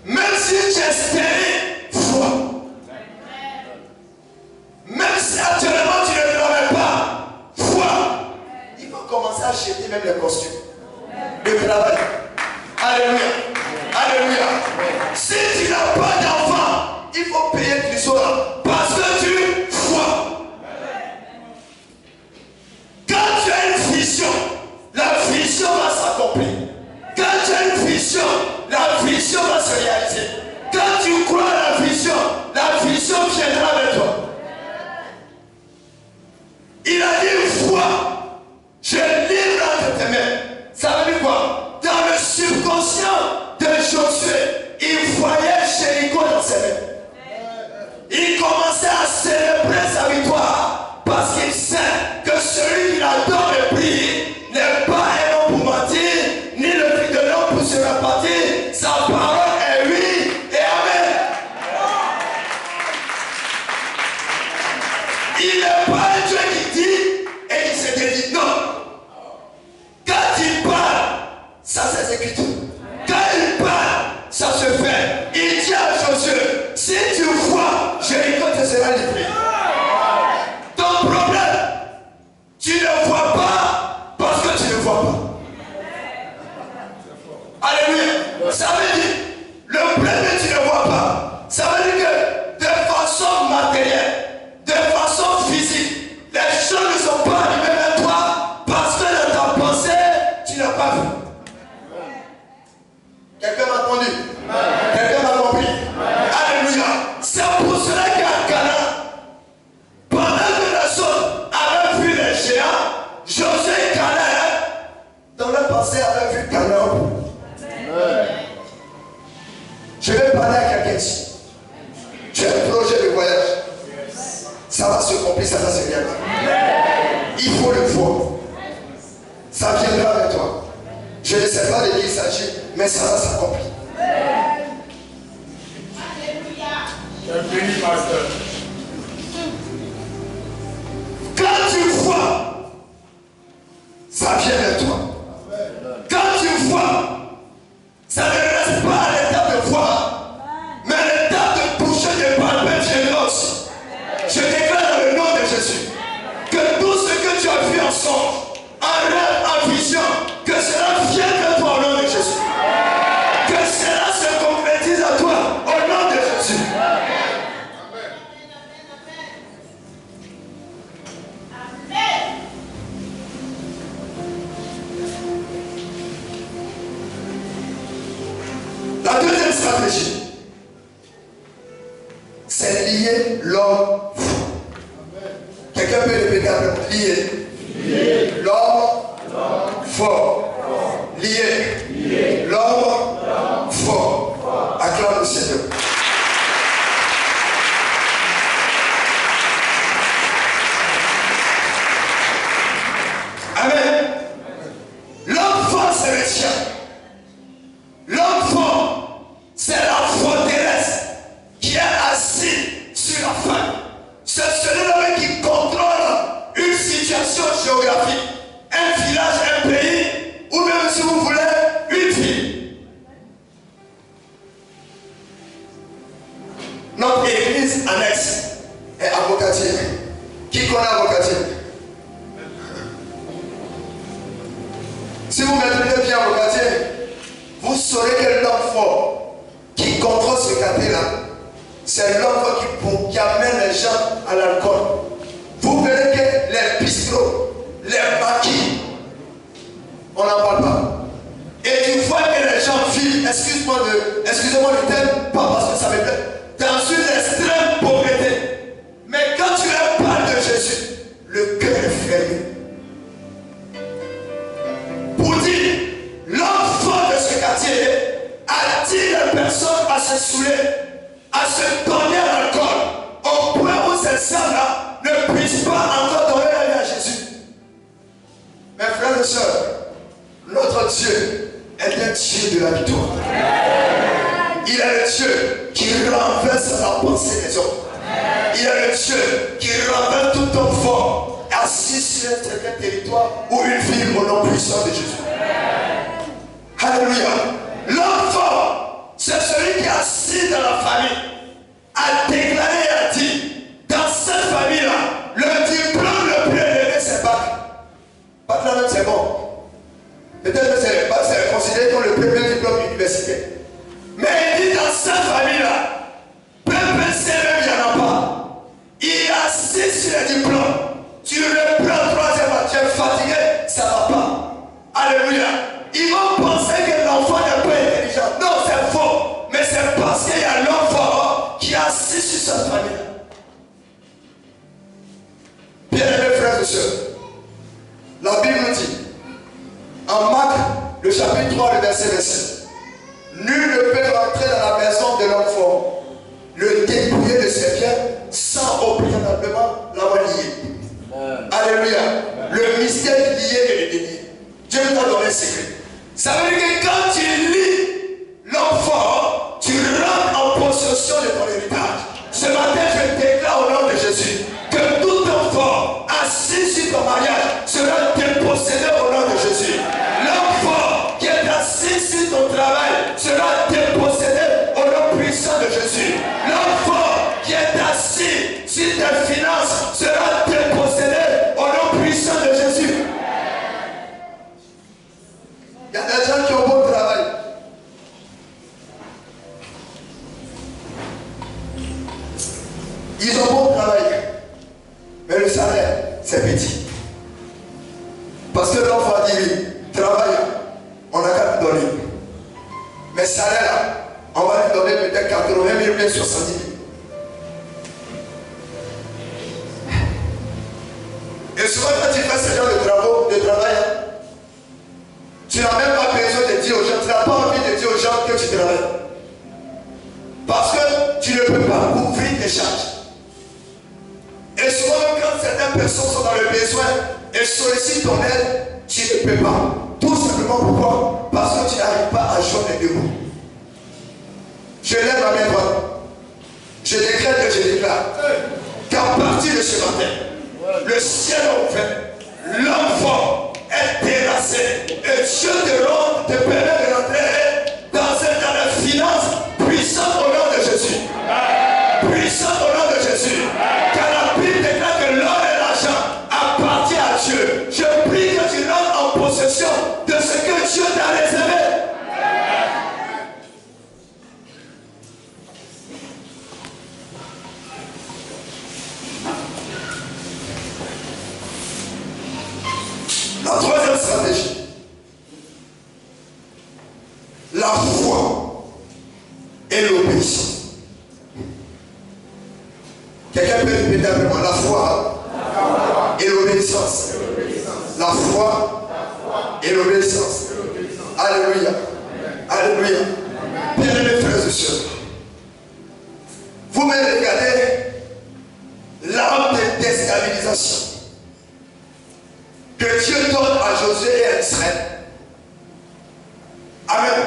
même si tu espérais foi, même si actuellement tu ne l'avais pas, foi, il faut commencer à acheter même les costumes, le travail. Alléluia. Alléluia. Si tu n'as pas d'enfant, il faut payer le soir parce que tu crois. Quand tu as une vision, la vision va s'accomplir. Quand tu as une vision, la vision va se réaliser. Quand tu crois à la vision viendra avec toi. Il a dit foi, je livre entre tes mains. Ça veut dire quoi? Dans le subconscient de Josué, il voyait Jéricho dans ses mains. Il commençait à célébrer sa victoire parce qu'il sait que celui qui la donne le prix n'est pas un homme pour mentir, ni le prix de l'homme pour se repartir. Sa parole est oui et amen. Il n'est pas un Dieu qui dit et qui se dédie. Non. Quand il parle, ça s'exécute. Quand il parle, ça se fait. Il dit à Josué, si tu vois, Jéricho te sera livré. Ton problème, tu ne vois pas parce que tu ne vois pas. Alléluia. Ça veut dire, le problème tu ne vois pas. Ça veut dire que de façon matérielle, de façon physique, les choses ne sont pas arrivées vers toi parce que dans ta pensée, tu n'as pas vu. Quelqu'un m'a entendu? Quelqu'un m'a compris? Alléluia. C'est pour cela qu'à Canaan, pendant que les autres avaient vu les géants, Josué et Caleb, dans leur passé, avaient vu Canaan. Je vais parler à quelqu'un ici. Tu as un projet de voyage. Ça va se accomplir, ça va se réaliser. Il faut le voir. Ça viendra avec toi. Je ne sais pas de qui il s'agit, mais ça va s'accomplir. Quand tu vois, ça vient de toi. Quand tu vois, ça ne reste pas à l'étape de voir, mais à l'étape de toucher des palpes viendra aussi. Je déclare dans le nom de Jésus que tout ce que tu as vu en songe, en rêve, en vision, que cela vienne de toi au nom de Jésus. Que cela se concrétise à toi au nom de Jésus. La deuxième stratégie, c'est lier l'homme fort. Quelqu'un peut répéter après moi. Lier l'homme fort. Lier l'homme fort. Acclame le Seigneur. Amen. L'homme fort, c'est le chien. L'homme fort, c'est la forteresse qui est assise sur la femme. C'est celui-là qui contrôle une situation géographique, un village, un pays, ou même si vous voulez, une ville. Notre église annexe est avocatière. Qui connaît avocatière? Si vous maîtrisez bien avocatière, vous c'est l'homme qui amène les gens à l'alcool. Vous verrez que les bistrots, les maquis, on n'en parle pas. Et tu vois que les gens vivent, excusez-moi le terme, pas parce que ça me plaît, dans une extrême pauvreté. Mais quand tu leur parles de Jésus, le cœur est fermé. Pour dire, l'enfant de ce quartier attire les personnes à se saouler, à se donner à l'alcool, au point où ces hommes-là ne puissent pas encore donner la vie à Jésus. Mes frères et sœurs, notre Dieu est un Dieu de la victoire. Il est le Dieu qui renverse la pensée des hommes. Il est le Dieu qui renverse tout homme fort assis sur un certain territoire ou une ville au nom puissant de Jésus. Alléluia. L'homme fort, c'est celui qui est assis dans la famille, a déclaré et a dit, dans cette famille-là, le diplôme le plus élevé, c'est bac. Bac là même, c'est bon. Peut-être que c'est considéré comme le premier diplôme universitaire. Mais il dit dans cette famille-là, PPC même, il n'y en a pas. Il est assis sur les diplômes. Tu le prends troisième, tu es fatigué, ça ne va pas. Alléluia. Ils vont penser que l'enfant n'est pas intelligent. Non, c'est faux. Mais c'est parce qu'il y a l'enfant qui est assis sur cette famille-là. Bien-aimés frères et sœurs, la Bible nous dit, en Marc, le chapitre 3, le verset 27, nul ne peut rentrer dans la maison de l'enfant, le dépouiller de ses biens, sans au préalablement l'avoir lié. Alléluia. Le mystère lié et le délié. Dieu t'a donné un secret. Ça veut dire que quand tu lis l'enfant, tu rentres en possession de ton héritage. Ce matin, je déclare au nom de Jésus que tout enfant assis sur ton mariage sera dépossédé au nom de Jésus. L'enfant qui est assis sur ton travail sera dépossédé au nom puissant de Jésus. L'enfant qui est assis sur tes finances sera dépossédé au nom puissant de Jésus. Il y a des gens qui ont bon travail. Ils ont bon travail. Mais le salaire, c'est petit. Parce que l'enfant dit, oui, travail, on n'a qu'à te donner. Mais salaire, on va lui donner peut-être 80 000 ou bien 70 000. Et souvent, quand tu fais ce genre de travail, tu n'as même pas besoin de dire aux gens, tu n'as pas envie de dire aux gens que tu travailles. Parce que tu ne peux pas couvrir tes charges. Et souvent, quand certaines personnes sont dans le besoin et sollicitent ton aide, tu ne peux pas. Tout simplement pourquoi? Parce que tu n'arrives pas à joindre les deux bouts. Je lève ma main droite. Je décrète et je déclare qu'à partir de ce matin, le ciel est ouvert, l'enfant est terrassé et Dieu te permet de rentrer dans la finance puissante au nom de Jésus. Puissante au nom de Jésus. Car la Bible déclare que l'or et l'argent appartiennent à Dieu. Je prie que tu rentres en possession de ce que Dieu t'a réservé. La troisième stratégie, la foi et l'obéissance. Quelqu'un peut répéter avec moi, la foi et l'obéissance. La foi et l'obéissance. Alléluia. Alléluia. Bien-aimés frères et sœurs, vous me regardez l'arme de déstabilisation que Dieu donne à Josué et à Israël. Amen.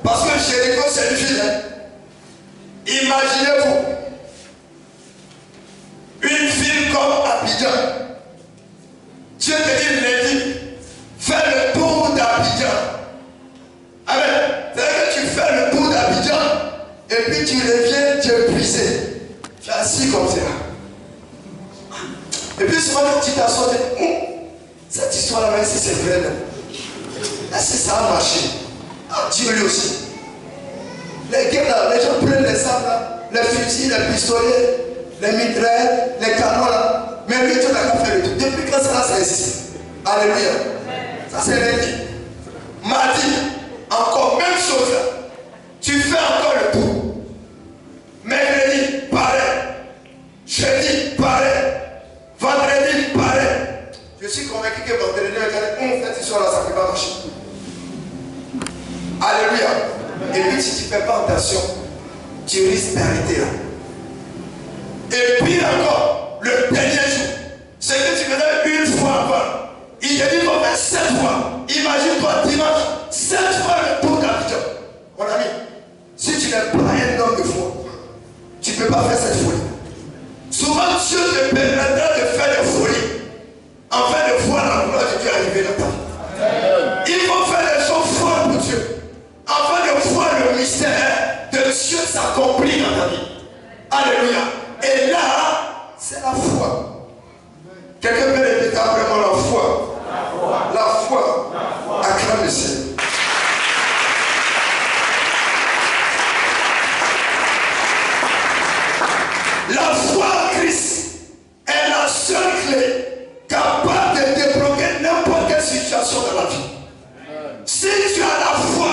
Parce que Jéricho, c'est une ville. Imaginez-vous une ville comme Abidjan. Dieu te dit lundi, fais le tour d'Abidjan. Amen. C'est-à-dire que tu fais le tour d'Abidjan et puis tu reviens, tu es épuisé. Tu es assis comme ça. Et puis souvent, tu t'assois et tu dis, cette histoire-là, même si c'est vrai, est-ce que ça a marché? Ah, Dieu lui aussi. Les gars là, les gens prennent les armes là, les fusils, les pistolets, les mitraillettes, les canons là. Mais lui, Dieu n'a pas fait le tout. Depuis quand ça existe? Alléluia. Ça c'est lundi. Mardi, encore même chose là. Tu fais encore le tout. Mercredi, pareil. Jeudi, pareil. Vendredi, pareil. Je suis convaincu que vendredi, cette histoire-là, ça ne peut pas marcher. Alléluia. Et puis si tu ne fais pas attention, tu risques d'arrêter là. Et puis encore, le dernier jour, c'est que tu faisais une fois avant. Il te dit qu'on fait 7 fois. Imagine-toi dimanche, 7 fois le tour d'Abidjan. Mon ami, si tu n'es pas un homme de foi, tu ne peux pas faire cette folie. Souvent, Dieu te permettra de faire des folies afin de voir la gloire de Dieu arriver dans ta vie. Il faut faire des choses folles pour Dieu afin de voir le mystère de Dieu s'accomplir dans ta vie. Alléluia. Et là, c'est la foi. Quelqu'un peut répéter vraiment la foi. La foi. Acclame le Seigneur. La foi en Christ est la seule clé capable de débloquer n'importe quelle situation dans la vie. Si tu as la foi,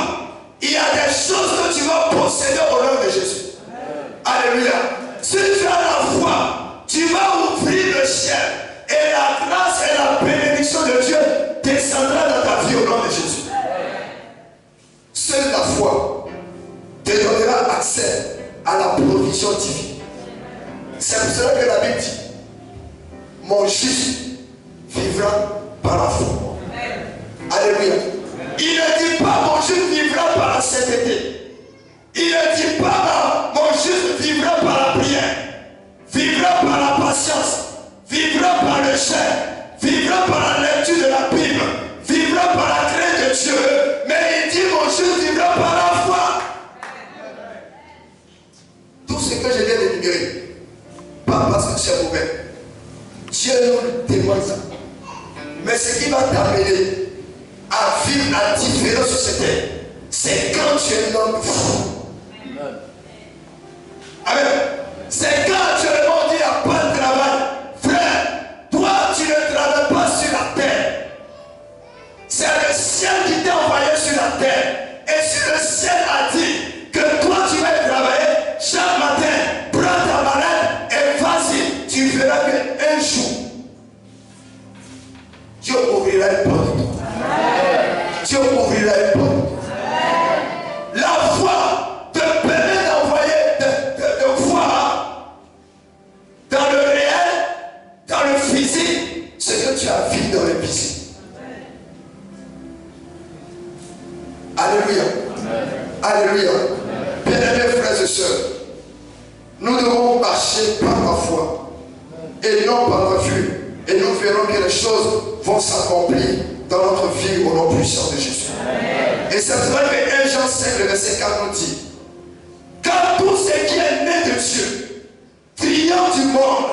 il y a des choses que tu vas posséder au nom de Jésus. Alléluia. Si tu as la foi, tu vas ouvrir le ciel et la grâce et la bénédiction de Dieu descendra dans ta vie au nom de Jésus. Seule la foi te donnera accès à la provision divine. C'est pour cela que la Bible dit, mon juste vivra par la foi. Alléluia. Il ne dit pas mon juste vivra par la sainteté. Il ne dit pas mon juste vivra par la prière, vivra par la patience, vivra par le jeûne, vivra par la lecture de la Bible, vivra par la crainte de Dieu. Mais il dit mon juste vivra par la foi. Tout ce que je viens d'énumérer, pas parce que c'est mauvais. Dieu nous demande ça. Mais ce qui va t'amener à vivre la différence sur cette terre, c'est quand tu es un homme de foi. Amen. C'est quand tu le dit il n'y a pas de travail. Frère, toi tu ne travailles pas sur la terre. C'est le ciel qui t'a envoyé sur la terre. Et si le ciel a dit que toi tu vas travailler chaque matin, prends ta malade et vas-y, tu verras qu'un jour, Dieu ouvrira une porte. Dieu ouvrira une porte. La foi te permet d'envoyer, de voir dans le réel, dans le physique, ce que tu as vu dans le physique. Alléluia. Alléluia. Bien-aimés frères et sœurs, nous devons marcher par la foi et non par la vue. Et nous verrons que les choses vont s'accomplir dans notre vie au nom puissant de Jésus. Et c'est vrai que 1 Jean 5, le verset 4 nous dit, car tout ce qui est né de Dieu triomphe du monde,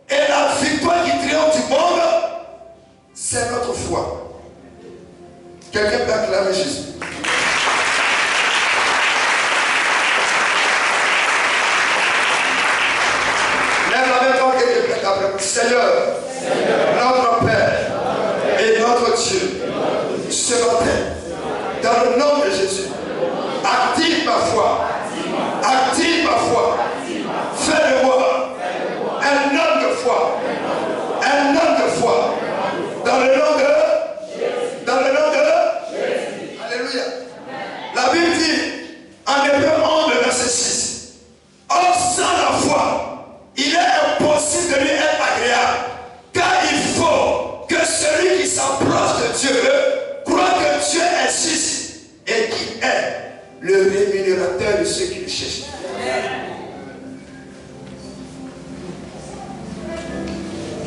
et la victoire qui triomphe du monde, c'est notre foi. Quelqu'un peut acclamer Jésus. Lève la main pour que tu pètes après. Seigneur, notre Père et notre Dieu, ce matin, dans le nom de Jésus, active ma foi. Active ma foi. Fais de moi un homme de foi. Un homme de foi. Dans le nom de. Dans le nom de. Alléluia. La Bible dit, en Hébreu 11, verset 6, or sans la foi, il est impossible de lui être agréable. Car il faut que celui qui s'approche de Dieu croit que Dieu existe et qu'il est le rémunérateur de ceux qui le cherchent.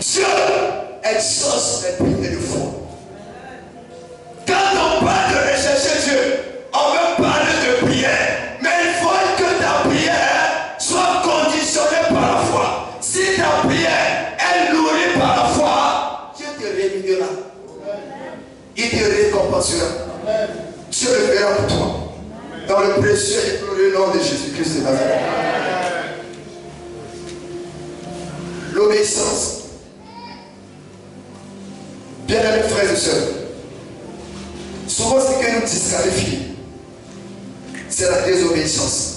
Dieu exauce les prières de foi. Quand on parle de rechercher Dieu, on veut parler de prière. Mais il faut que ta prière soit conditionnée par la foi. Si ta prière est nourrie par la foi, Dieu te rémunérera. Il te récompensera. Dieu le fera pour toi. Dans le précieux et glorieux nom de Jésus-Christ de Nazareth. l'obéissance. Bien-aimés frères et sœurs, souvent ce que nous disqualifie, c'est la désobéissance.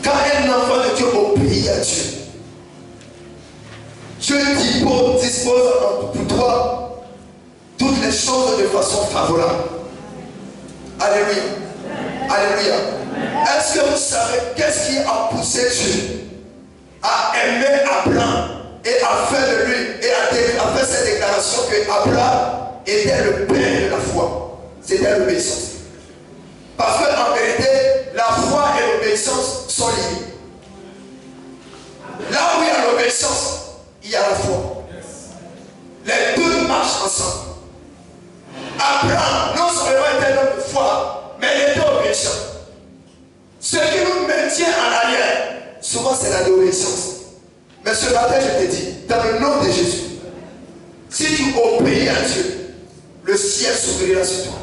Quand un enfant de Dieu obéit à Dieu, Dieu dispose pour toi toutes les choses de façon favorable. Alléluia. Alléluia. Est-ce que vous savez qu'est-ce qui a poussé Dieu à aimer Abraham et à faire de lui et à faire cette déclaration que Abraham était le père de la foi? C'était l'obéissance. Parce qu'en vérité, la foi et l'obéissance sont liées. Là où il y a l'obéissance, il y a la foi. Les deux marchent ensemble. Abraham, non seulement était un homme de foi, mais il était obéissant. Ce qui nous maintient en arrière, souvent c'est la désobéissance. Mais ce matin, je te dis, dans le nom de Jésus, si tu obéis à Dieu, le ciel s'ouvrira sur toi.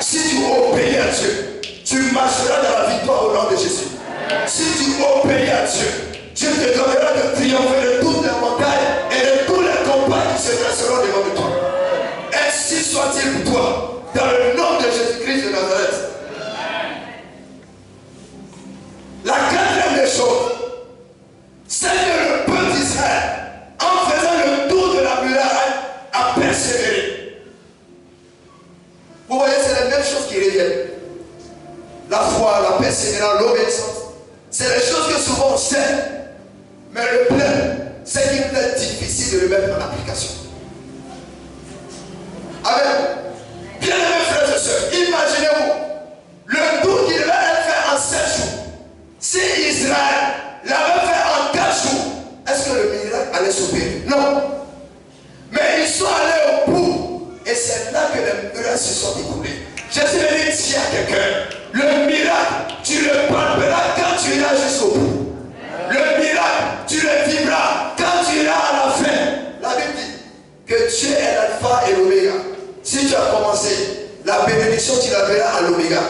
Si tu obéis à Dieu, tu marcheras dans la victoire au nom de Jésus. Si tu obéis à Dieu, Dieu te donnera de triompher de toutes les montagnes et de tous les combats qui se dresseront devant de toi. Ainsi soit-il pour toi, dans le nom de Jésus-Christ de Nazareth. La quatrième des choses, c'est que le peuple d'Israël, en faisant le tour de la muraille, a persévéré. Vous voyez, c'est les mêmes choses qui reviennent. La foi, la persévérance, l'obéissance. C'est les choses que souvent on sait. Mais le problème, c'est qu'il est difficile de le mettre en application. Amen. Bien-aimés frères et sœurs, imaginez-vous le tour qui devait être fait en 7 jours. Si Israël l'avait fait en 4 jours, est-ce que le miracle allait s'opérer? Non. Mais ils sont allés au bout. Et c'est là que les miracles se sont écoulés. Je suis venu dire à quelqu'un, le miracle, tu le palperas quand tu iras jusqu'au bout. Le miracle, tu le vivras quand tu iras à la fin. La Bible dit que Dieu est l'alpha et l'oméga. Si tu as commencé, la bénédiction, tu la verras à l'oméga.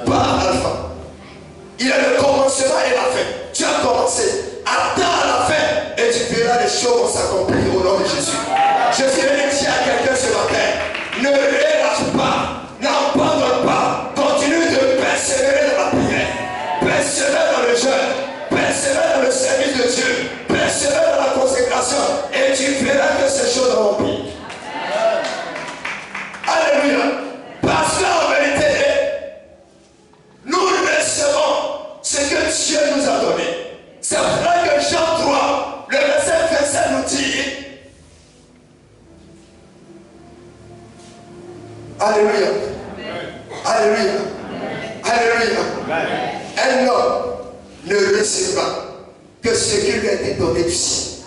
Pas à l'alpha. Il est le commencement et la fin. Tu as commencé. Attends à la fin et tu verras les choses vont s'accomplir au nom de Jésus. Je suis venu dire à quelqu'un ce matin, ne relâche pas, n'abandonne pas, continue de persévérer dans la prière, persévère dans le jeûne, persévère dans le service de Dieu, persévère dans la consécration et tu verras que ces choses vont remplir. Alléluia. Parce qu'en vérité, nous recevons ce que Dieu nous a donné. C'est vrai que Jean 3, le verset 27 nous dit, Alléluia. Alléluia. Alléluia. Un homme ne recevra que ce qui lui a été donné du ciel.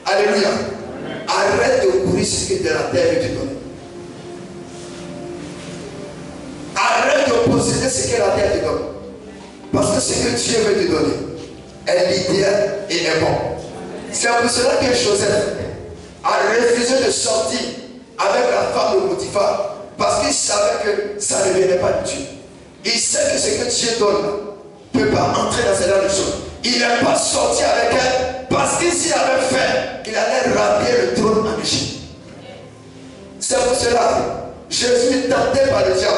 Alléluia. Arrête de courir ce que de la terre veut te donner. Arrête de posséder ce que la terre te donne. Parce que ce que Dieu veut te donner est l'idéal et est bon. C'est pour cela que Joseph a refusé de sortir avec la femme de Potiphar, parce qu'il savait que ça ne venait pas de Dieu. Il sait que ce que Dieu donne ne peut pas entrer dans ces de choses. Il n'est pas sorti avec elle parce qu'il s'y avait fait, il allait ramener le trône en Égypte. C'est pour cela que Jésus, tenté par le diable,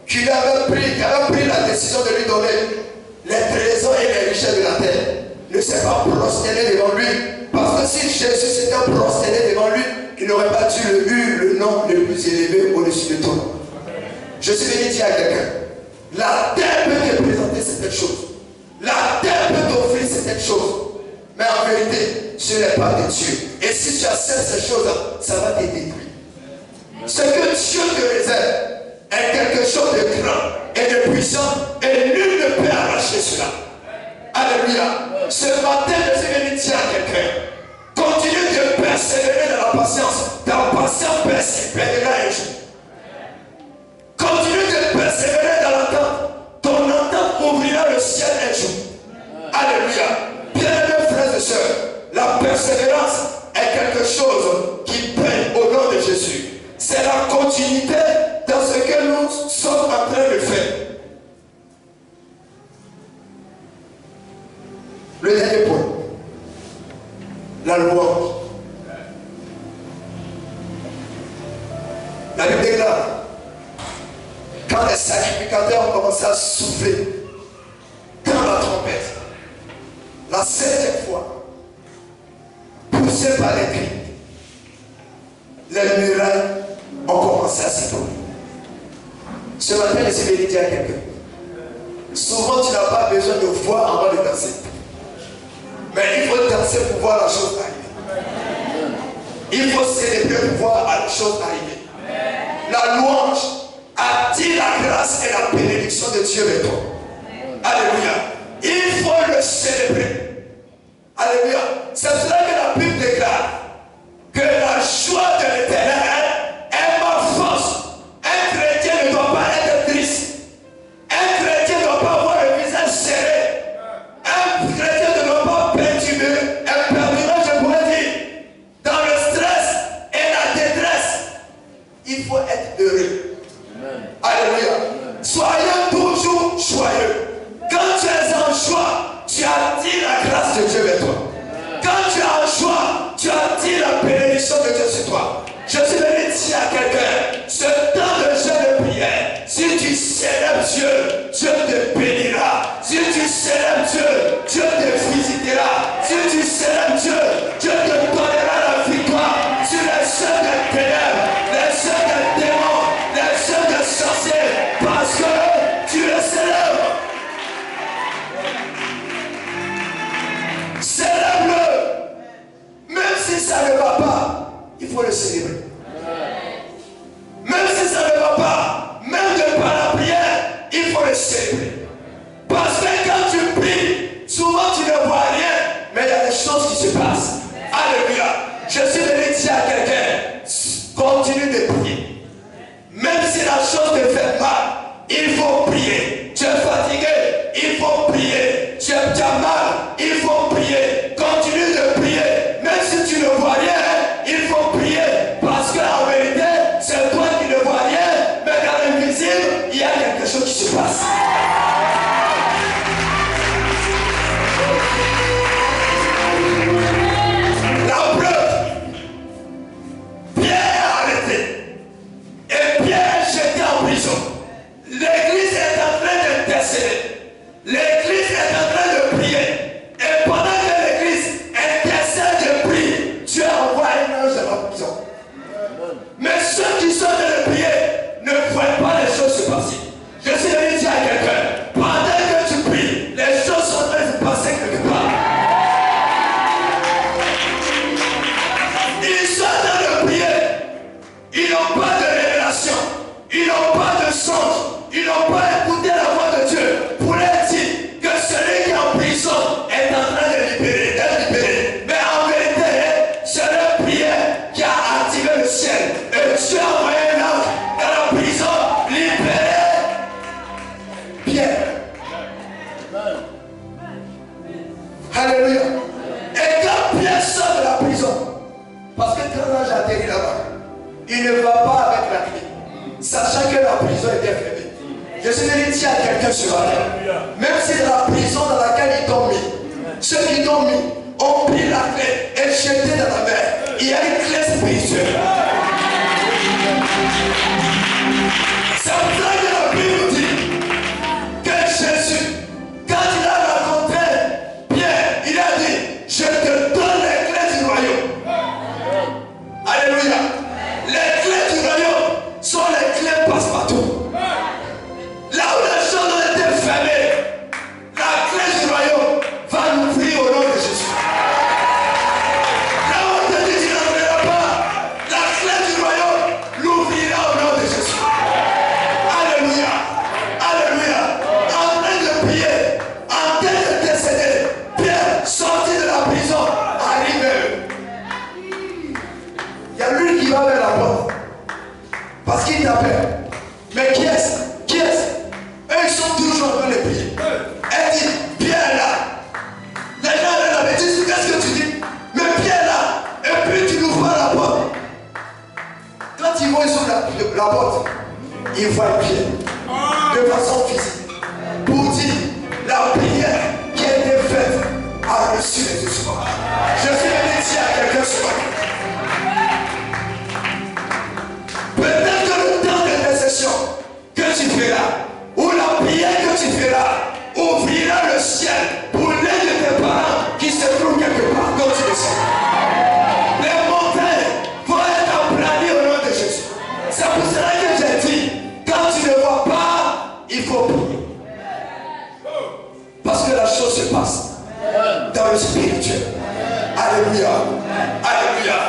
qui avait pris la décision de lui donner les trésors et les richesses de la terre, ne s'est pas prosterné devant lui. Parce que si Jésus s'était prosterné devant lui, il n'aurait pas dû eu le nom le plus élevé au-dessus de tout. Je suis venu dire à quelqu'un, la terre peut te présenter certaines choses. La terre peut t'offrir certaines choses. Mais en vérité, ce n'est pas de Dieu. Et si tu acceptes ces choses-là, ça va te détruire. Ce que Dieu te réserve est quelque chose de grand et de puissant, et nul ne peut arracher cela. Alléluia. Ce matin, je suis venu dire à quelqu'un, continue de persévérer dans la patience. Ta patience persévérera un jour. Continue de persévérer dans l'attente. Ton attente ouvrira le ciel un jour. Alléluia. Bien-aimés frères et sœurs, la persévérance est quelque chose qui paye au nom de Jésus. C'est la continuité dans ce que nous sommes en train de faire. Le dernier point. la louange. La Bible déclare, quand les sacrificateurs ont commencé à souffler, quand la trompette, la 7e fois, poussée par les cris, les murailles ont commencé à s'ébranler. Ce matin, je suis venu dire à quelqu'un, souvent tu n'as pas besoin de voir avant de danser. Mais il faut danser pour voir la chose arriver. Il faut célébrer pour voir la chose arriver. La louange attire la grâce et la bénédiction de Dieu vers toi. Alléluia. Il faut le célébrer. Alléluia. C'est cela que la Bible déclare que la joie de l'Éternel est ma force. Un chrétien ne doit pas être triste. Un chrétien ne doit pas avoir le visage serré. Un chrétien ne doit pas perturber. Un perturbant, je pourrais dire, dans le stress et la détresse. Il faut être heureux. Alléluia. Soyons toujours joyeux. Quand tu es en joie, tu attires la grâce de Dieu vers toi. Quand tu es en joie, tu attires la bénédiction de Dieu sur toi. Je suis venu dire à quelqu'un, ce temps de jeûne et de prière, si tu célèbres Dieu, Dieu te bénira. Si tu célèbres Dieu, Dieu te visitera. Si tu célèbres Dieu, Dieu te donnera la victoire sur les œuvres des ténèbres, les œuvres des démons, les œuvres des sorciers, parce que tu le célèbres. Célèbre-le. Même si ça ne va pas, il faut le célébrer. Même si ça ne va pas, même de par la prière, il faut le célébrer. Parce que quand tu pries, souvent tu ne vois rien, mais il y a des choses qui se passent. Alléluia. Je suis venu dire à quelqu'un, continue de prier. Même si la chose te fait mal, il faut prier. Tu es fatigué, il faut prier. Tu as mal, il faut prier. Continue de prier. Même si tu ne vois rien, il faut prier. Parce qu'en vérité, c'est toi qui ne vois rien, mais dans l'invisible, il y a quelque chose qui se passe. La preuve, Pierre est arrêté. Et Pierre est jeté en prison. L'église est en train d'intercéder. L'église est en train de prier. Et pendant que l'église intercède et prie, Dieu envoie un ange dans la prison. Mais ceux qui sont en train de prier ne voient pas les choses se passer. Je suis venu dire à quelqu'un, pendant que tu pries, les choses sont en train de se passer quelque part. Ils sont en train de prier. Ils n'ont pas de révélation. Ils n'ont pas de songe. Ils n'ont pas écouté la voix de Dieu pour leur dire que celui qui est en prison est en train de libérer, d'être libéré. Mais en vérité, c'est leur prière qui a activé le ciel. Et Dieu a envoyé un ange dans la prison, libéré Pierre. Alléluia. Et quand Pierre sort de la prison, parce que quand l'ange a atterri là-bas, il ne va pas avec la clé, sachant que la prison était fermée. Je suis venu dire à quelqu'un ce matin, même si dans la prison dans laquelle ils t'ont mis, ceux qui t'ont mis ont pris la clé et jeté dans la mer. Il y a une clé spirituelle. C'est pour ça que la Bible dit que Jésus, quand il a rencontré Pierre, il a dit, je te donne les clés du royaume. Alléluia. Les clés du royaume sont les clés passe-partout. Là où les choses ont été fermées, la clé du royaume va l'ouvrir au nom de Jésus. Là où on te dit tu n'ouvriras pas, la clé du royaume l'ouvrira au nom de Jésus. Alléluia. Alléluia. En train de prier, en train de décéder, Pierre, sorti de la prison, arrive vers eux. Il y a lui qui va vers la porte. Parce qu'il t'appelle. Mais qui est-ce? Qui est-ce? Eux, ils sont toujours en train de prier. Elle dit, Pierre est là. Les gens là, disent, qu'est-ce que tu dis? Mais Pierre est là. Et puis tu n'ouvres pas la porte. Quand ils vont sur la porte, ils voient Pierre de façon physique. Pour dire, la prière qui a été faite a reçu les espoirs. Je suis venu dire faut prier. Parce que la chose se passe dans le spirituel. Alléluia. Alléluia.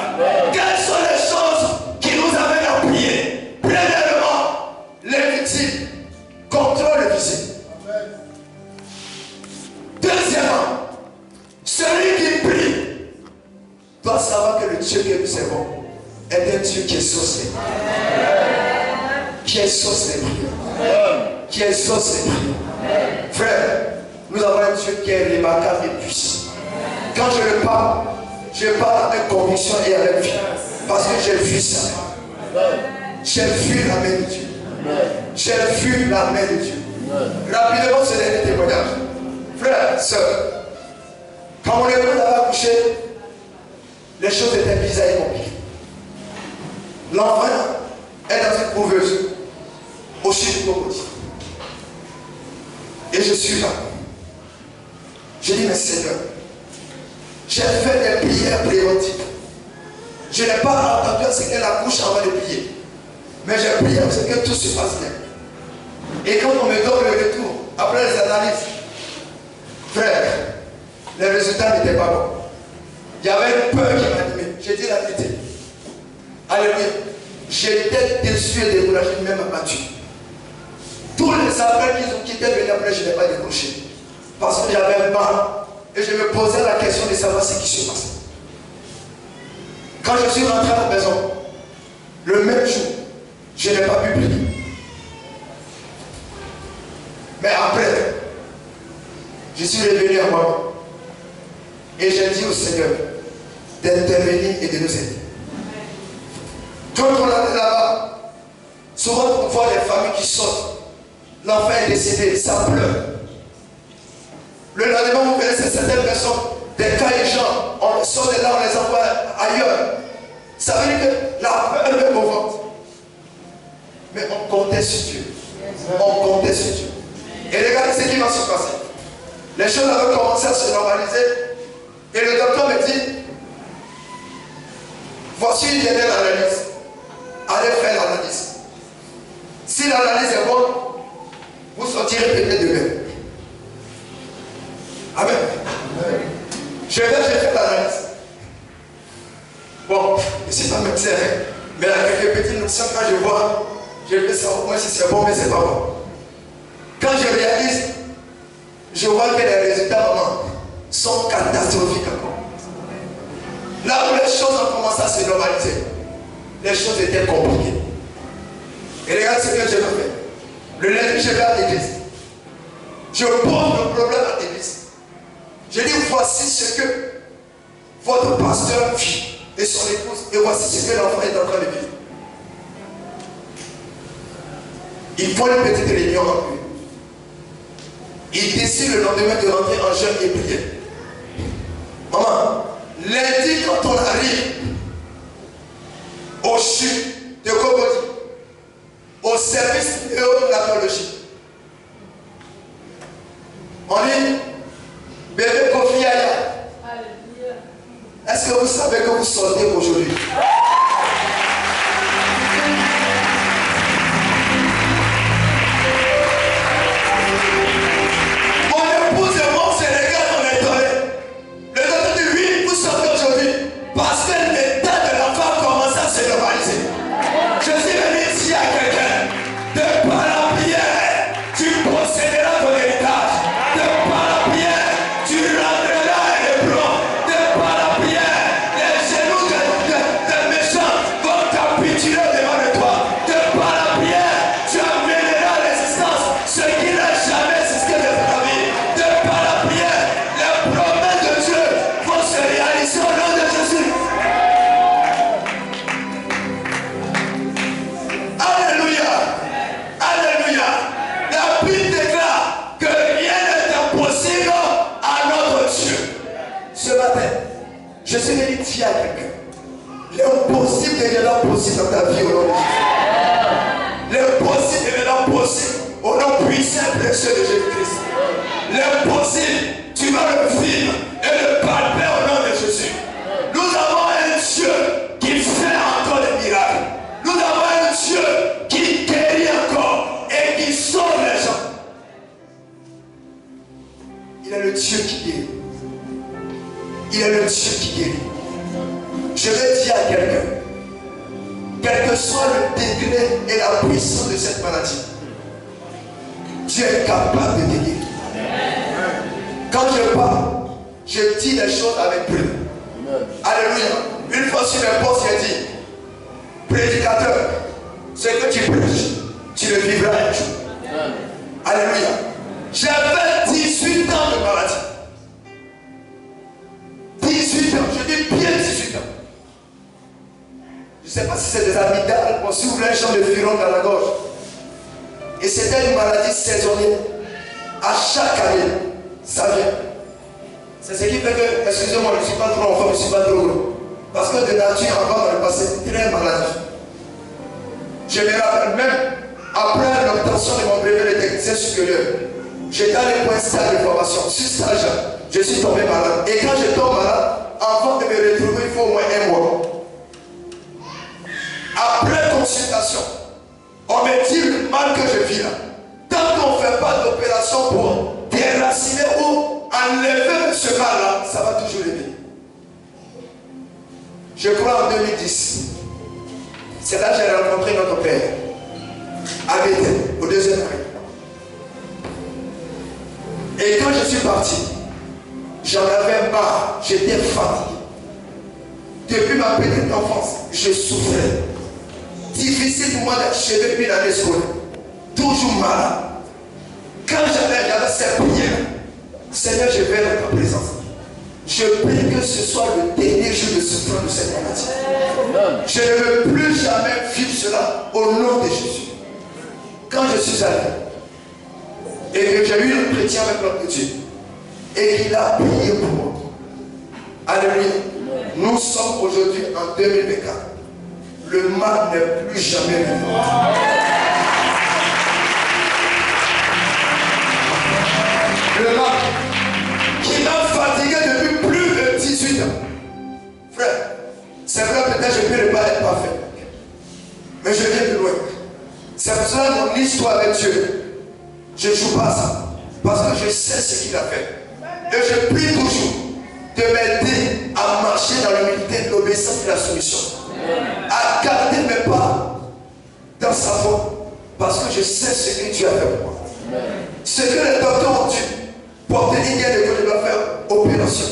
Quelles sont les choses qui nous amènent à prier? Premièrement, l'invisible contrôle le visible. Deuxièmement, celui qui prie doit savoir que le Dieu que nous servons est un Dieu qui exauce les prières. Qui exauce les prières. Qui exauce les prières. Frère, nous avons un Dieu qui est remarquable et puissant. Quand je le parle, je parle avec conviction et avec vie. Parce que j'ai vu ça. J'ai vu la main de Dieu. J'ai vu la main de Dieu. Rapidement, ce dernier témoignage. Frère, soeur, quand mon épouse avait accouché, les choses étaient bizarres et compliquées. L'enfant est dans une couveuse au sud du Cocody. Et je suis là. J'ai dit, mais Seigneur, j'ai fait des prières préventives. Je n'ai pas entendu à ce qu'elle accouche avant de prier. Mais j'ai prié pour ce que tout se passe bien. Et quand on me donne le retour, après les analyses, frère, les résultats n'étaient pas bons. Il y avait une peur qui m'animait. J'ai dit la vérité. Alléluia. J'étais déçu et découragé, même abattu. Tous les appels qu'ils ont quittés venir après, je n'ai pas décroché. Parce que j'avais mal. Et je me posais la question de savoir ce qui se passait. Quand je suis rentré à la maison, le même jour, je n'ai pas pu prier. Mais après, je suis revenu à moi. Et j'ai dit au Seigneur d'intervenir et de nous aider. Quand on est là-bas, souvent on voit les familles qui sortent. L'enfant est décédé, ça pleure. Le lendemain, vous connaissez certaines personnes, des cas et gens, on les sort de là, on les envoie ailleurs. Ça veut dire que la peur est au ventre. Mais on comptait sur Dieu. On comptait sur Dieu. Et regardez ce qui va se passer. Les choses avaient commencé à se normaliser. Et le docteur me dit, voici une dernière analyse. Allez faire l'analyse. Si l'analyse est bonne, vous sortirez peut-être demain. Amen. Je vais faire l'analyse. Bon, je ne suis pas médecin, mais il y a quelques petites notions quand je vois, je vais savoir moi si c'est bon, mais c'est pas bon. Quand je réalise, je vois que les résultats vraiment sont catastrophiques encore. Là où les choses ont commencé à se normaliser, les choses étaient compliquées. Et regarde ce que je vais faire. Le lundi, je vais à l'église. Je pose le problème à l'église. Je dis, voici ce que votre pasteur vit et son épouse, et voici ce que l'enfant est en train de vivre. Il faut une petite réunion en lui. Il décide le lendemain de rentrer en jeûne et prier. Maman, lundi quand on arrive au chute de Cocody, au service de néonatologie, on dit, bébé Kofi Yaya, est-ce que vous savez que vous sortez aujourd'hui? Parce que l'état de l'enfant commence à se normaliser. Je suis venu ici à quelqu'un. De par la prière, tu posséderas ton héritage. De par la prière, tu rendras les blancs. De par la prière, les genoux des méchants vont capituler devant de toi. De par la prière, tu amèneras l'existence ce qui n'a jamais existé de ta vie. De par la prière, les promesses de Dieu vont se réaliser au nom de Jésus. Alléluia. Alléluia. La Bible déclare que rien n'est impossible à notre Dieu. Ce matin, je suis venu dire à quelqu'un, l'impossible deviendra possible dans ta vie au nom de Jésus. L'impossible deviendra possible au nom puissant et précieux de Jésus-Christ. L'impossible, tu vas le vivre et le palper au nom de Jésus. Nous avons un Dieu qui fait encore des miracles. Nous avons un Dieu qui guérit encore et qui sauve les gens. Il est le Dieu qui guérit. Il est le Dieu qui guérit. Je vais dire à quelqu'un, quel que soit le degré et la puissance de cette maladie, Dieu est capable de te guérir. Quand je parle, je dis les choses avec plus. Alléluia. Une fois sur mes postes, j'ai dit, prédicateur, ce que tu prêches, tu le vivras un jour. Alléluia. J'avais 18 ans de maladie. 18 ans, je dis bien 18 ans. Je ne sais pas si c'est des amygdales, on s'ouvre un champ de furon dans la gorge. Et c'était une maladie saisonnière. À chaque année, ça vient. C'est ce qui fait que, excusez-moi, je ne suis pas trop enfant, je ne suis pas trop gros. Parce que de nature, encore dans le passé, très maladif. Je me rappelle même, après l'obtention de mon brevet de technicien supérieur, j'étais allé pour un stage de formation. Sur stage, je suis tombé malade. Et quand je tombe malade, avant de me retrouver, il faut au moins un mois. Après consultation, on me dit le mal que je vis là. Tant qu'on ne fait pas d'opération pour déraciner ou enlever ce mal-là, ça va toujours lever. Je crois en 2010. C'est là que j'ai rencontré notre père. À Bethel, au 2e année. Et quand je suis parti, j'en avais marre, j'étais fatigué. Depuis ma petite enfance, je souffrais. Difficile pour moi d'achever une année scolaire. Toujours malade. Quand j'avais cette prière, Seigneur, je vais dans ta présence. Je prie que ce soit le dernier jour de souffrance de cette maladie. Je ne veux plus jamais vivre cela au nom de Jésus. Quand je suis allé et que j'ai eu un chrétien avec notre Dieu et qu'il a prié pour moi. Alléluia. Nous sommes aujourd'hui en 2024. Le mal n'est plus jamais venu. Le mal qui m'a fatigué depuis plus de 18 ans. Frère, c'est vrai, peut-être je peux ne pas être parfait. Mais je viens de loin. C'est pour cela que mon histoire avec Dieu, je ne joue pas ça. Parce que je sais ce qu'il a fait. Et je prie toujours de m'aider à marcher dans l'humilité de l'obéissance et de la soumission. À garder mes pas dans sa voie. Parce que je sais ce que Dieu a fait pour moi. Ce que les docteurs ont dit pour obtenir gain de cause, je dois faire opération.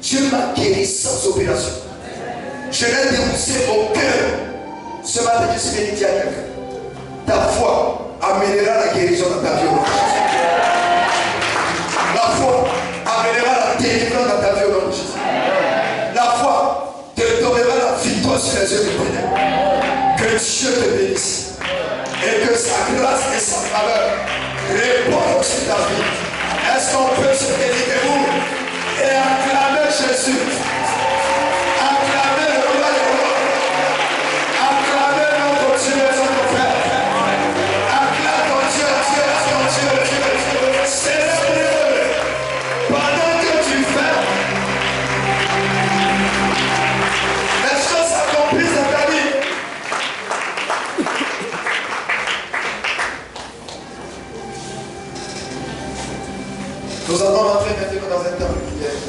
Dieu m'a guéri sans opération. Je l'ai déboussé au cœur. Ce matin, je suis venu dire à quelqu'un, ta foi amènera la guérison dans ta vie. La foi amènera la délivrance dans ta vie au nom de Jésus. La foi te donnera la victoire sur les yeux du ténèbres. Que Dieu te bénisse. Et que sa grâce et sa faveur répondent sur ta vie. Est-ce qu'on peut se tenir debout et acclamer Jésus? Acclamer le roi des rois. Acclamer notre Dieu et notre Père. Acclame ton Dieu, Dieu. Célèbre-le pendant que tu fais. Les choses s'accomplissent dans ta vie. Nous allons rentrer maintenant dans un temps de prière.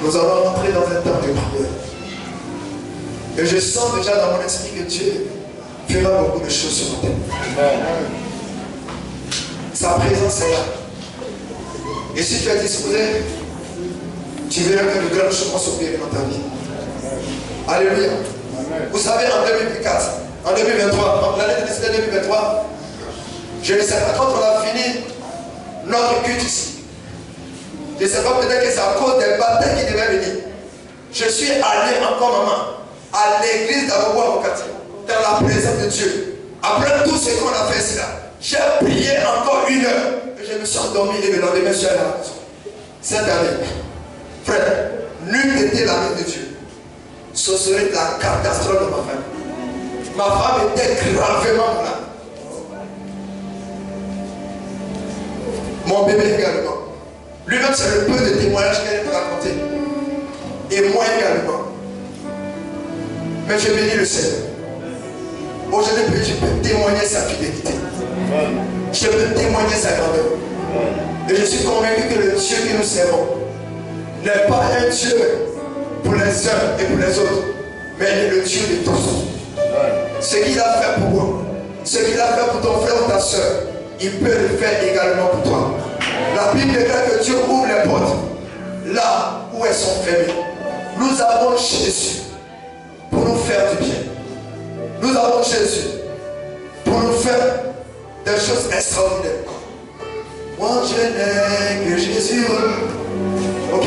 Nous allons rentrer dans un temps de prière. Et je sens déjà dans mon esprit que Dieu fera beaucoup de choses sur ma tête. Sa présence est là. Et si tu es disposé, tu verras que de grandes choses vont s'opérer dans ta vie. Alléluia. Vous savez, en 2024, en 2023, l'année de 2023, je ne sais pas quand on a fini notre culte ici. Je ne sais pas, peut-être que c'est à cause des batailles qui devaient venir. Je suis allé encore, maman, à l'église d'Abobo à mon quartier, dans la présence de Dieu. Après tout ce qu'on a fait ici là, j'ai prié encore 1 heure. Et je me suis endormi et le lendemain, je suis allé à la maison. Cette année, frère, n'eût été la main de Dieu. Ce serait la catastrophe de ma famille. Ma femme était gravement malade. Mon bébé également. Lui-même, c'est le peu de témoignages qu'elle a raconté. Et moi également. Mais je bénis le Seigneur. Aujourd'hui, je peux témoigner sa fidélité. Je peux témoigner sa grandeur. Et je suis convaincu que le Dieu que nous servons n'est pas un Dieu pour les uns et pour les autres, mais il est le Dieu de tous. Ce qu'il a fait pour moi, ce qu'il a fait pour ton frère ou ta soeur, il peut le faire également pour toi. La Bible déclare que Dieu ouvre les portes là où elles sont fermées. Nous avons Jésus pour nous faire du bien. Nous avons Jésus pour nous faire des choses extraordinaires. Moi je n'ai que Jésus. Ok.